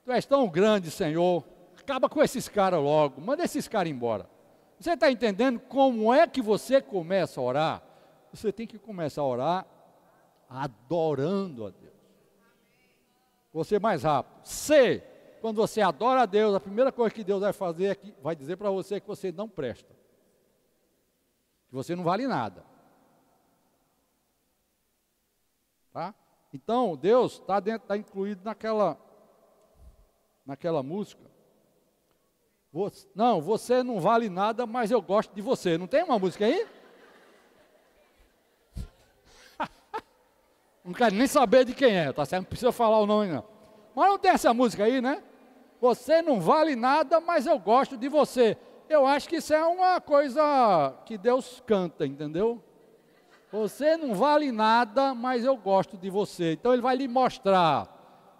Tu és tão grande, Senhor. Acaba com esses caras logo, manda esses caras embora. Você está entendendo como é que você começa a orar? Você tem que começar a orar adorando a Deus. Você mais rápido. C, quando você adora a Deus, a primeira coisa que Deus vai fazer é que vai dizer para você que você não presta. Que você não vale nada. Tá? Então, Deus está incluído naquela música. Você não vale nada, mas eu gosto de você. Não tem uma música aí? Não quero nem saber de quem é, tá certo? Não precisa falar o nome, não. Mas não tem essa música aí, né? Você não vale nada, mas eu gosto de você. Eu acho que isso é uma coisa que Deus canta, entendeu? Você não vale nada, mas eu gosto de você. Então Ele vai lhe mostrar.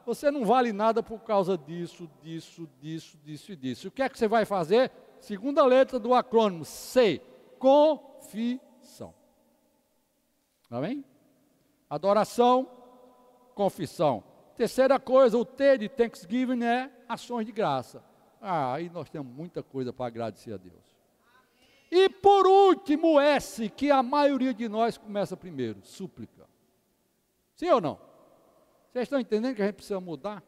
Você não vale nada por causa disso e disso. O que é que você vai fazer? Segunda letra do acrônimo, C, confissão. Amém? Adoração, confissão. Terceira coisa, o T de Thanksgiving é ações de graça. Aí nós temos muita coisa para agradecer a Deus. E por último, o S, que a maioria de nós começa primeiro, súplica. Sim ou não? Vocês estão entendendo que a gente precisa mudar? A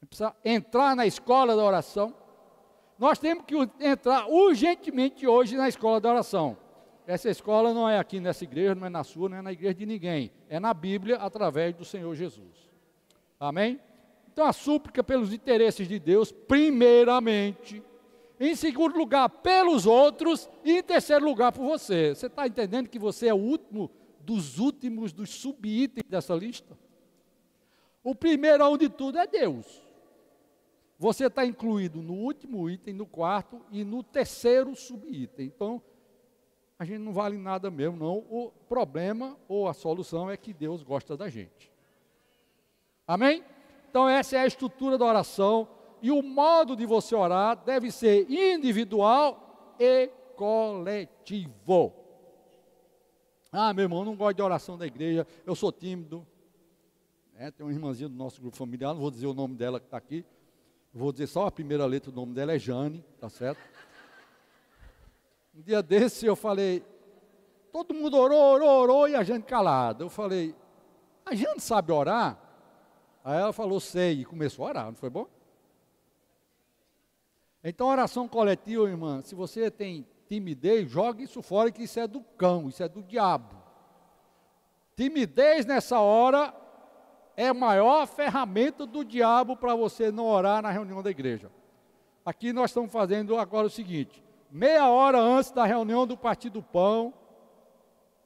gente precisa entrar na escola da oração. Nós temos que entrar urgentemente hoje na escola da oração. Essa escola não é aqui nessa igreja, não é na sua, não é na igreja de ninguém. É na Bíblia, através do Senhor Jesus. Amém? Então a súplica pelos interesses de Deus, primeiramente. Em segundo lugar, pelos outros. E em terceiro lugar, por você. Você está entendendo que você é o último dos subitens dessa lista? O primeiro de tudo é Deus. Você está incluído no último item, no quarto e no terceiro subitem. Então, a gente não vale nada mesmo, não. O problema ou a solução é que Deus gosta da gente. Amém? Então, essa é a estrutura da oração. E o modo de você orar deve ser individual e coletivo. Ah, meu irmão, eu não gosto de oração da igreja, eu sou tímido. Tem uma irmãzinha do nosso grupo familiar, não vou dizer o nome dela que está aqui. Vou dizer só a primeira letra do nome dela, é Jane, tá certo? Um dia desse eu falei, todo mundo orou, e a Jane calada. Eu falei, a Jane sabe orar? Aí ela falou, sei, e começou a orar, não foi bom? Então, oração coletiva, irmã, se você tem timidez, jogue isso fora, que isso é do cão, isso é do diabo. Timidez nessa hora é a maior ferramenta do diabo para você não orar na reunião da igreja. Aqui nós estamos fazendo agora o seguinte, meia hora antes da reunião do Partir do Pão,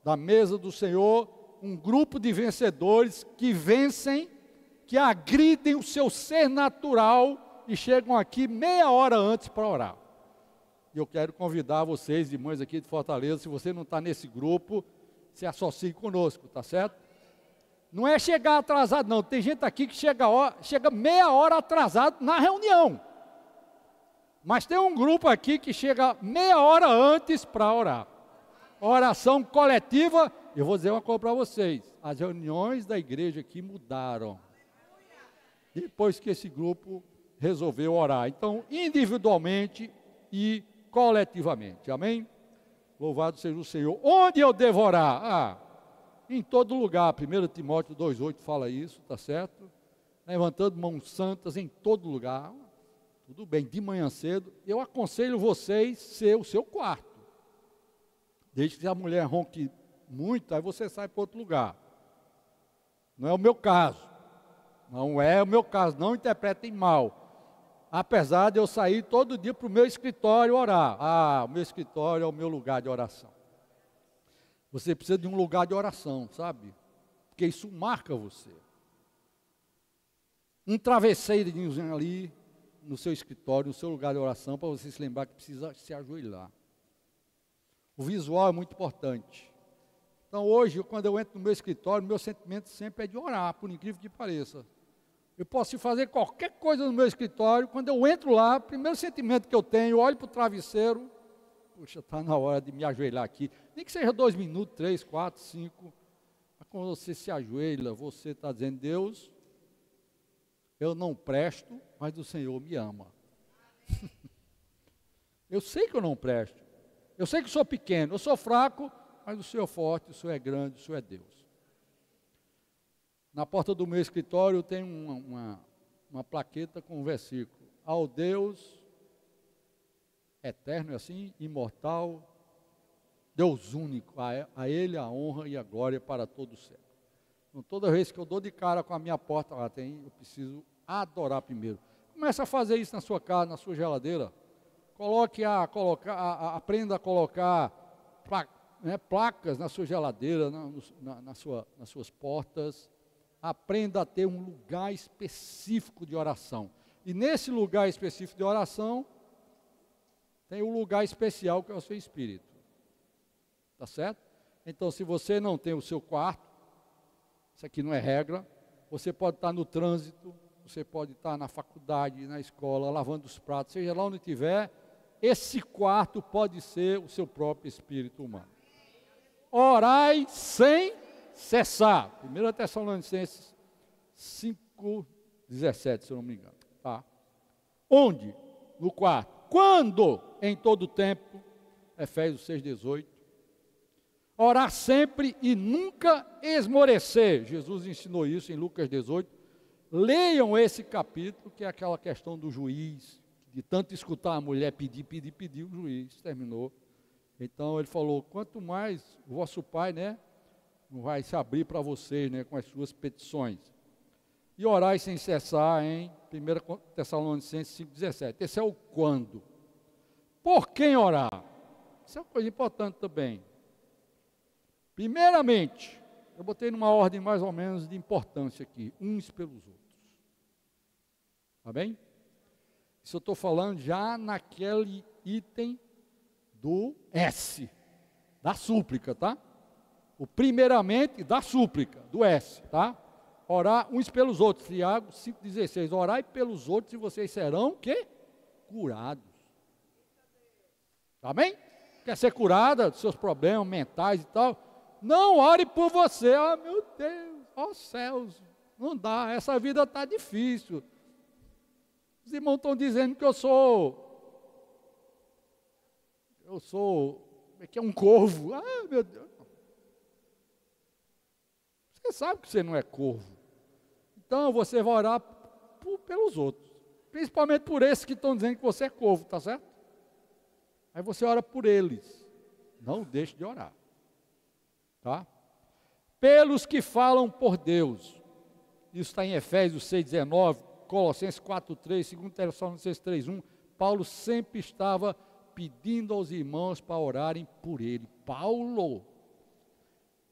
da mesa do Senhor, um grupo de vencedores que vencem, que agridem o seu ser natural e chegam aqui meia hora antes para orar. E eu quero convidar vocês, irmãos aqui de Fortaleza, se você não está nesse grupo, se associe conosco, tá certo? Não é chegar atrasado não, tem gente aqui que chega meia hora atrasado na reunião. Mas tem um grupo aqui que chega meia hora antes para orar. Oração coletiva, eu vou dizer uma coisa para vocês, as reuniões da igreja aqui mudaram. Depois que esse grupo resolveu orar. Então, individualmente e coletivamente. Amém? Louvado seja o Senhor. Onde eu devo orar? Em todo lugar. 1 Timóteo 2,8 fala isso, tá certo? Levantando mãos santas em todo lugar. Tudo bem, de manhã cedo. Eu aconselho vocês ser o seu quarto. Desde que a mulher ronque muito, aí você sai para outro lugar. Não é o meu caso. Não é o meu caso, não interpretem mal. Apesar de eu sair todo dia para o meu escritório orar. O meu escritório é o meu lugar de oração. Você precisa de um lugar de oração, sabe? Porque isso marca você. Um travesseirinho ali no seu escritório, no seu lugar de oração, para você se lembrar que precisa se ajoelhar. O visual é muito importante. Então hoje, quando eu entro no meu escritório, meu sentimento sempre é de orar, por incrível que pareça. Eu posso fazer qualquer coisa no meu escritório, quando eu entro lá, o primeiro sentimento que eu tenho, eu olho para o travesseiro, puxa, está na hora de me ajoelhar aqui. Nem que seja 2 minutos, 3, 4, 5. Mas quando você se ajoelha, você está dizendo, Deus, eu não presto, mas o Senhor me ama. Eu sei que eu não presto. Eu sei que sou pequeno, eu sou fraco, mas o Senhor é forte, o Senhor é grande, o Senhor é Deus. Na porta do meu escritório tem uma plaqueta com um versículo. Ao Deus eterno, assim, imortal, Deus único, a Ele a honra e a glória para todo o século. Então, toda vez que eu dou de cara com a minha porta, eu preciso adorar primeiro. Comece a fazer isso na sua casa, na sua geladeira. Aprenda a colocar placas na sua geladeira, nas suas portas. Aprenda a ter um lugar específico de oração. E nesse lugar específico de oração, tem um lugar especial que é o seu espírito. Tá certo? Então, se você não tem o seu quarto, isso aqui não é regra, você pode estar no trânsito, você pode estar na faculdade, na escola, lavando os pratos, seja lá onde estiver, esse quarto pode ser o seu próprio espírito humano. Orai sem cessar. 1 Tessalonicenses 5,17, se eu não me engano. Tá? Onde? No quarto. Quando? Em todo tempo. Efésios 6,18. Orar sempre e nunca esmorecer. Jesus ensinou isso em Lucas 18. Leiam esse capítulo, que é aquela questão do juiz, de tanto escutar a mulher pedir, o juiz terminou. Então ele falou, quanto mais o vosso Pai, não vai se abrir para vocês, com as suas petições. E orai sem cessar, em 1 Tessalonicenses 5,17. Esse é o quando. Por quem orar? Isso é uma coisa importante também. Primeiramente, eu botei numa ordem mais ou menos de importância aqui, uns pelos outros. Tá bem? Isso eu estou falando já naquele item do S, da súplica, tá? O primeiramente da súplica, do S, tá? Orar uns pelos outros, Tiago 5,16. Orai pelos outros e vocês serão, o quê? Curados. Tá bem? Quer ser curada dos seus problemas mentais e tal? Não ore por você. Meu Deus, céus, não dá, essa vida está difícil. Os irmãos estão dizendo que eu sou que é um corvo. Meu Deus. Você sabe que você não é corvo. Então você vai orar pelos outros. Principalmente por esses que estão dizendo que você é corvo, tá certo? Aí você ora por eles. Não deixe de orar. Tá? Pelos que falam por Deus. Isso está em Efésios 6,19, Colossenses 4,3, 2 Tessalonicenses 3,1. Paulo sempre estava pedindo aos irmãos para orarem por ele. Paulo,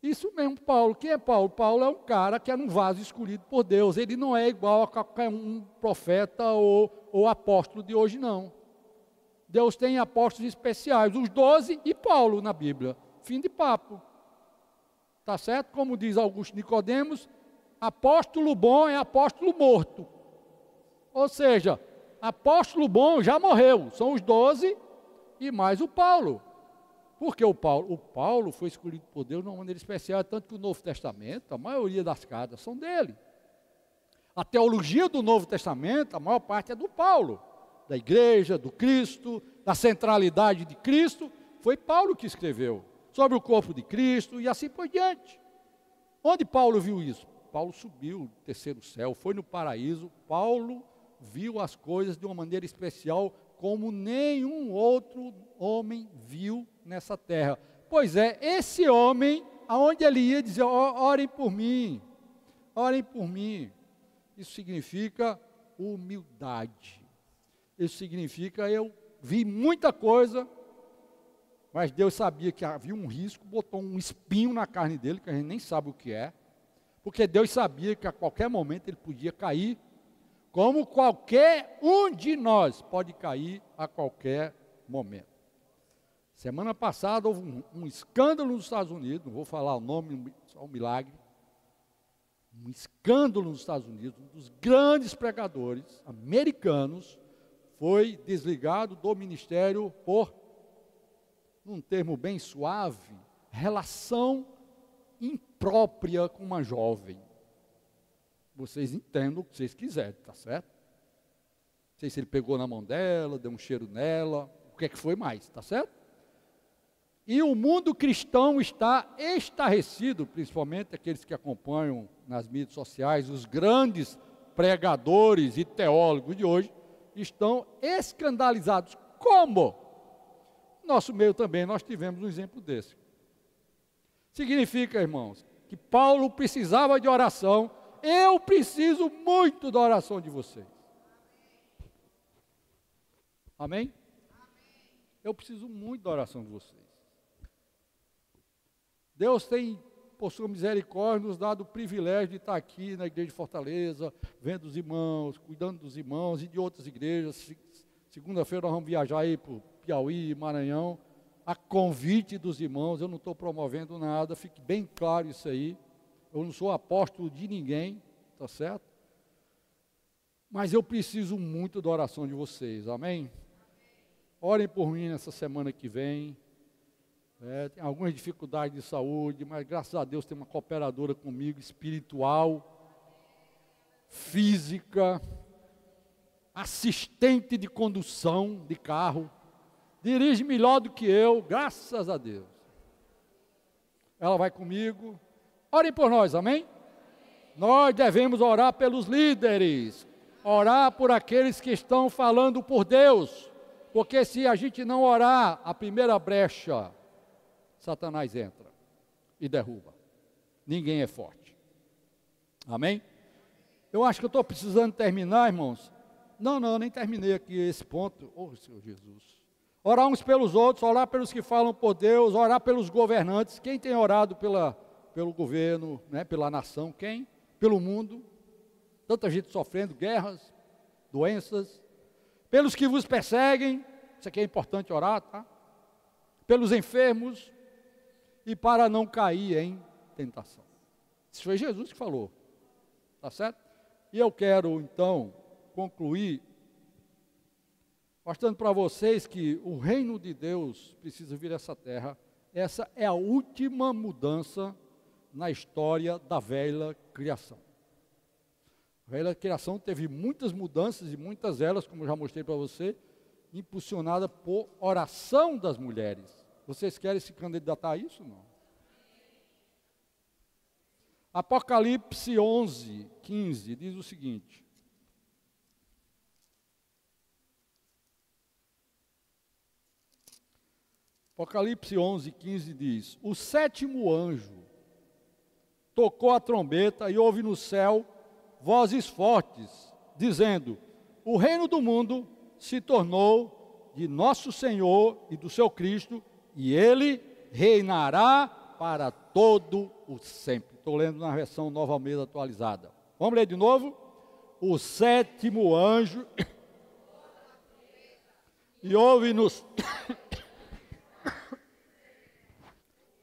Isso mesmo, Paulo. Quem é Paulo? Paulo é um cara que era um vaso escolhido por Deus. Ele não é igual a qualquer um profeta ou apóstolo de hoje, não. Deus tem apóstolos especiais, os 12 e Paulo na Bíblia. Fim de papo. Tá certo? Como diz Augusto Nicodemos, apóstolo bom é apóstolo morto. Ou seja, apóstolo bom já morreu. São os 12 e mais o Paulo. Porque o Paulo foi escolhido por Deus de uma maneira especial, tanto que o Novo Testamento, a maioria das cartas são dele. A teologia do Novo Testamento, a maior parte é do Paulo, da igreja, do Cristo, da centralidade de Cristo, foi Paulo que escreveu, sobre o corpo de Cristo e assim por diante. Onde Paulo viu isso? Paulo subiu do terceiro céu, foi no paraíso, Paulo viu as coisas de uma maneira especial, como nenhum outro homem viu nessa terra. Pois é, esse homem, aonde ele ia dizer, orem por mim, orem por mim. Isso significa humildade. Isso significa, eu vi muita coisa, mas Deus sabia que havia um risco, botou um espinho na carne dele, que a gente nem sabe o que é, porque Deus sabia que a qualquer momento ele podia cair, como qualquer um de nós pode cair a qualquer momento. Semana passada houve um escândalo nos Estados Unidos, não vou falar o nome, só um milagre. Um escândalo nos Estados Unidos, um dos grandes pregadores americanos foi desligado do ministério por, num termo bem suave, relação imprópria com uma jovem. Vocês entendam o que vocês quiserem, tá certo? Não sei se ele pegou na mão dela, deu um cheiro nela, o que é que foi mais, tá certo? E o mundo cristão está estarrecido, principalmente aqueles que acompanham nas mídias sociais, os grandes pregadores e teólogos de hoje, estão escandalizados. Como? Nosso meio também, nós tivemos um exemplo desse. Significa, irmãos, que Paulo precisava de oração. Eu preciso muito da oração de vocês. Amém? Eu preciso muito da oração de vocês. Deus tem, por sua misericórdia, nos dado o privilégio de estar aqui na igreja de Fortaleza, vendo os irmãos, cuidando dos irmãos e de outras igrejas. Segunda-feira nós vamos viajar aí para o Piauí e Maranhão, a convite dos irmãos. Eu não estou promovendo nada, fique bem claro isso aí. Eu não sou apóstolo de ninguém, tá certo? Mas eu preciso muito da oração de vocês, amém? Orem por mim nessa semana que vem. Tem algumas dificuldades de saúde, mas graças a Deus tem uma cooperadora comigo, espiritual, física, assistente de condução de carro, dirige melhor do que eu, graças a Deus. Ela vai comigo. Orem por nós, amém? Nós devemos orar pelos líderes, orar por aqueles que estão falando por Deus, porque se a gente não orar, a primeira brecha, Satanás entra e derruba. Ninguém é forte. Amém? Eu acho que eu estou precisando terminar, irmãos. Não, nem terminei aqui esse ponto. Oh, Senhor Jesus. Orar uns pelos outros, orar pelos que falam por Deus, orar pelos governantes. Quem tem orado pelo governo, né, pela nação? Quem? Pelo mundo. Tanta gente sofrendo guerras, doenças. Pelos que vos perseguem. Isso aqui é importante orar, tá? Pelos enfermos. E para não cair em tentação. Isso foi Jesus que falou. Tá certo? E eu quero, então, concluir mostrando para vocês que o reino de Deus precisa vir a essa terra. Essa é a última mudança na história da velha criação. A velha criação teve muitas mudanças e muitas delas, como eu já mostrei para você, impulsionada por oração das mulheres. Vocês querem se candidatar a isso ou não? Apocalipse 11, 15 diz o seguinte. Apocalipse 11, 15 diz: o sétimo anjo tocou a trombeta e houve no céu vozes fortes, dizendo: o reino do mundo se tornou de nosso Senhor e do seu Cristo, e ele reinará para todo o sempre. Estou lendo na versão Nova Almeida atualizada. Vamos ler de novo? O sétimo anjo e ouve-nos.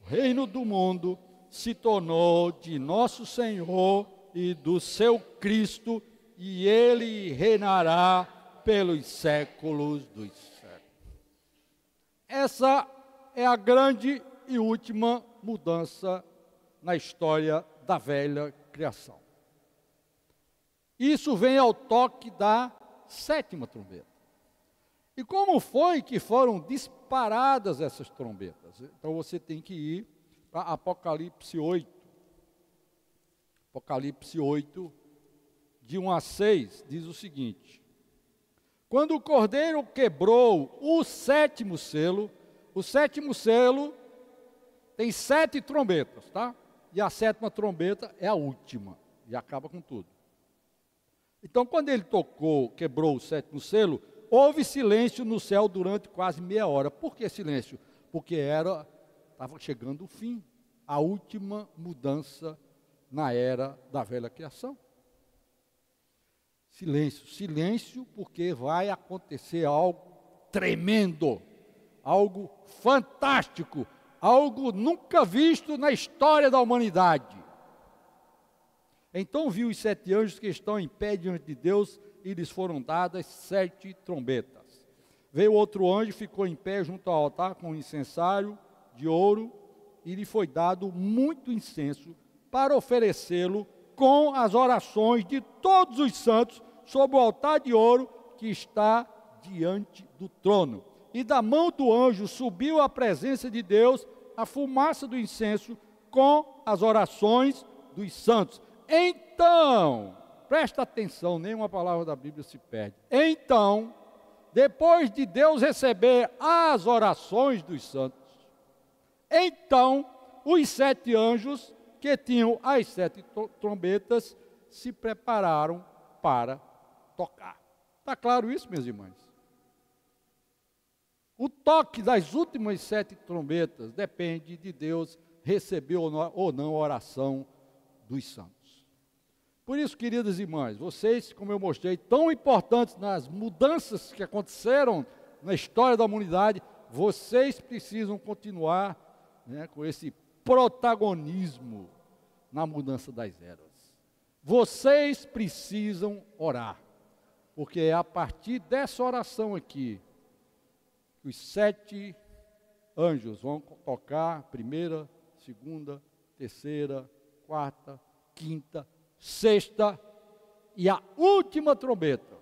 O reino do mundo se tornou de nosso Senhor e do seu Cristo, e ele reinará pelos séculos dos séculos. Essa é a grande e última mudança na história da velha criação. Isso vem ao toque da sétima trombeta. E como foi que foram disparadas essas trombetas? Então você tem que ir para Apocalipse 8. Apocalipse 8, de 1 a 6, diz o seguinte: quando o Cordeiro quebrou o sétimo selo tem 7 trombetas, tá? E a sétima trombeta é a última, e acaba com tudo. Então, quando ele quebrou o sétimo selo, houve silêncio no céu durante quase meia hora. Por que silêncio? Porque estava chegando o fim, a última mudança na era da velha criação. Silêncio, porque vai acontecer algo tremendo, algo fantástico, algo nunca visto na história da humanidade. Então viu os 7 anjos que estão em pé diante de Deus, e lhes foram dadas 7 trombetas. Veio outro anjo, ficou em pé junto ao altar com um incensário de ouro, e lhe foi dado muito incenso para oferecê-lo com as orações de todos os santos sobre o altar de ouro que está diante do trono. E da mão do anjo subiu à presença de Deus a fumaça do incenso com as orações dos santos. Então, presta atenção, nenhuma palavra da Bíblia se perde. Então, depois de Deus receber as orações dos santos, então os 7 anjos que tinham as 7 trombetas se prepararam para tocar. Está claro isso, minhas irmãs? O toque das últimas 7 trombetas depende de Deus receber ou não a oração dos santos. Por isso, queridas irmãs, vocês, como eu mostrei, tão importantes nas mudanças que aconteceram na história da humanidade, vocês precisam continuar, com esse protagonismo na mudança das eras. Vocês precisam orar, porque é a partir dessa oração aqui que os 7 anjos vão tocar primeira, segunda, terceira, quarta, quinta, sexta e a última trombeta.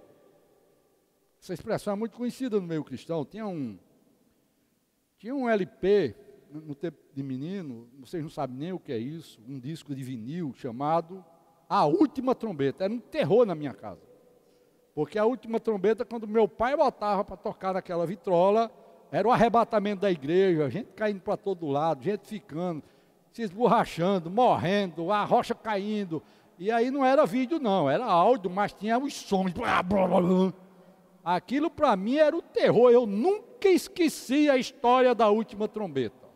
Essa expressão é muito conhecida no meio cristão. Tinha um LP no tempo de menino, vocês não sabem nem o que é isso, um disco de vinil chamado A Última Trombeta. Era um terror na minha casa. Porque a última trombeta, quando meu pai botava para tocar naquela vitrola, era o arrebatamento da igreja, gente caindo para todo lado, gente ficando, se esborrachando, morrendo, a rocha caindo. E aí não era vídeo não, era áudio, mas tinha os sons. Aquilo para mim era o terror. Eu nunca esqueci a história da última trombeta.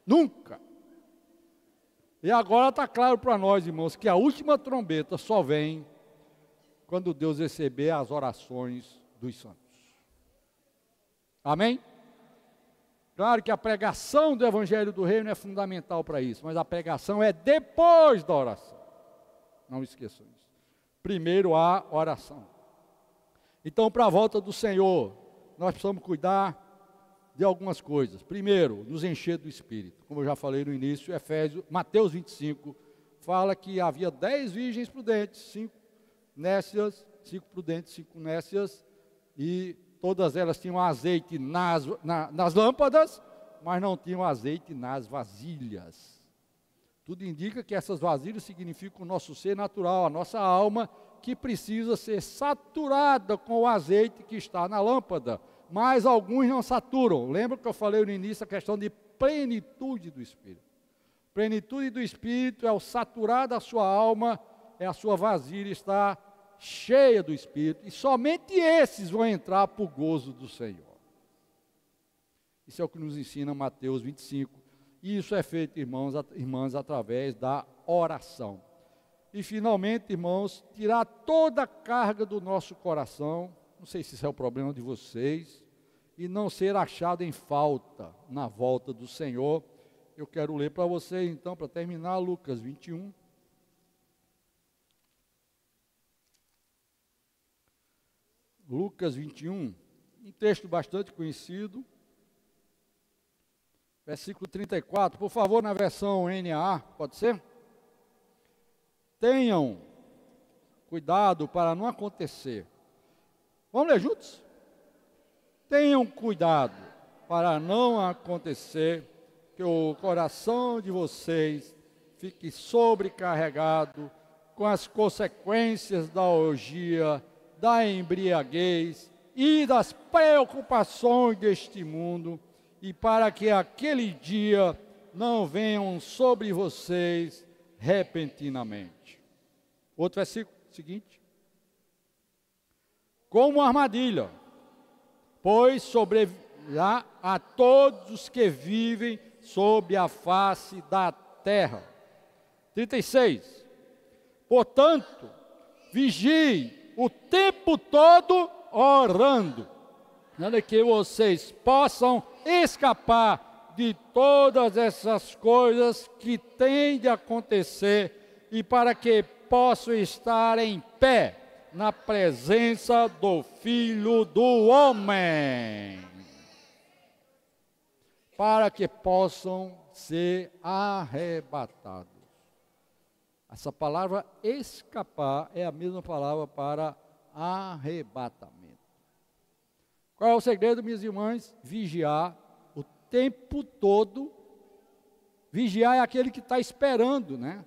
Nunca. E agora está claro para nós, irmãos, que a última trombeta só vem quando Deus receber as orações dos santos. Amém? Claro que a pregação do Evangelho do Reino é fundamental para isso, mas a pregação é depois da oração. Não esqueçam isso. Primeiro a oração. Então, para a volta do Senhor, nós precisamos cuidar de algumas coisas. Primeiro, nos encher do Espírito. Como eu já falei no início, Mateus 25, fala que havia 10 virgens prudentes, 5 nécias, 5 prudentes, 5 nécias, e todas elas tinham azeite nas lâmpadas, mas não tinham azeite nas vasilhas. Tudo indica que essas vasilhas significam o nosso ser natural, a nossa alma, que precisa ser saturada com o azeite que está na lâmpada. Mas alguns não saturam. Lembra que eu falei no início a questão de plenitude do Espírito. Plenitude do Espírito é o saturar da sua alma, é a sua vasilha estar cheia do Espírito. E somente esses vão entrar para o gozo do Senhor. Isso é o que nos ensina Mateus 25. E isso é feito, irmãs, através da oração. E finalmente, irmãos, tirar toda a carga do nosso coração, não sei se isso é o problema de vocês, e não ser achado em falta na volta do Senhor. Eu quero ler para vocês, então, para terminar, Lucas 21. Lucas 21, um texto bastante conhecido, versículo 34, por favor, na versão NAA, pode ser? Tenham cuidado para não acontecer. Vamos ler juntos? Tenham cuidado para não acontecer que o coração de vocês fique sobrecarregado com as consequências da orgia, da embriaguez e das preocupações deste mundo, e para que aquele dia não venham sobre vocês repentinamente. Outro versículo seguinte. Como armadilha, pois sobrevirá a todos os que vivem sob a face da terra. 36. Portanto, vigie o tempo todo orando, para que vocês possam escapar de todas essas coisas que têm de acontecer e para que possam estar em pé na presença do Filho do Homem, para que possam ser arrebatados. Essa palavra escapar é a mesma palavra para arrebatamento. Qual é o segredo, minhas irmãs? Vigiar o tempo todo. Vigiar é aquele que está esperando, né?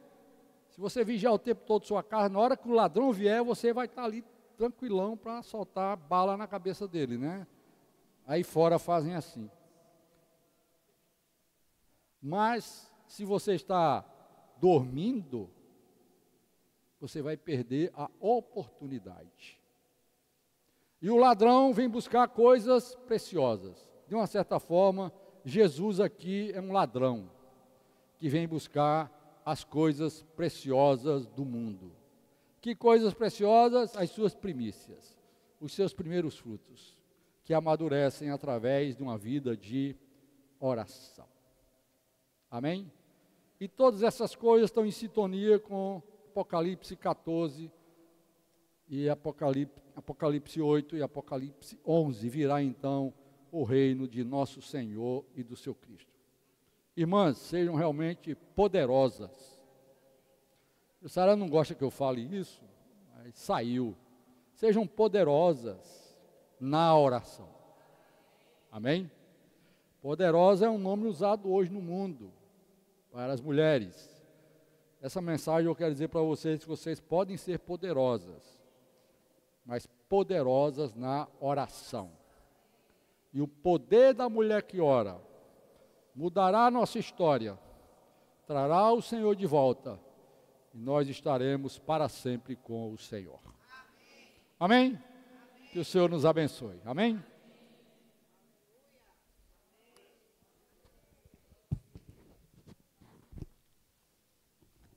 Se você vigiar o tempo todo sua casa, na hora que o ladrão vier, você vai estar ali tranquilão para soltar bala na cabeça dele, né? Aí fora fazem assim. Mas, se você está dormindo, você vai perder a oportunidade. E o ladrão vem buscar coisas preciosas. De uma certa forma, Jesus aqui é um ladrão que vem buscar as coisas preciosas do mundo. Que coisas preciosas? As suas primícias, os seus primeiros frutos, que amadurecem através de uma vida de oração. Amém? E todas essas coisas estão em sintonia com Apocalipse 14 e Apocalipse 8 e Apocalipse 11. Virá então o reino de nosso Senhor e do seu Cristo. Irmãs, sejam realmente poderosas. A Sara não gosta que eu fale isso, mas saiu. Sejam poderosas na oração. Amém? Poderosa é um nome usado hoje no mundo para as mulheres. Essa mensagem eu quero dizer para vocês que vocês podem ser poderosas, mas poderosas na oração. E o poder da mulher que ora mudará a nossa história, trará o Senhor de volta, e nós estaremos para sempre com o Senhor. Amém? Que o Senhor nos abençoe. Amém?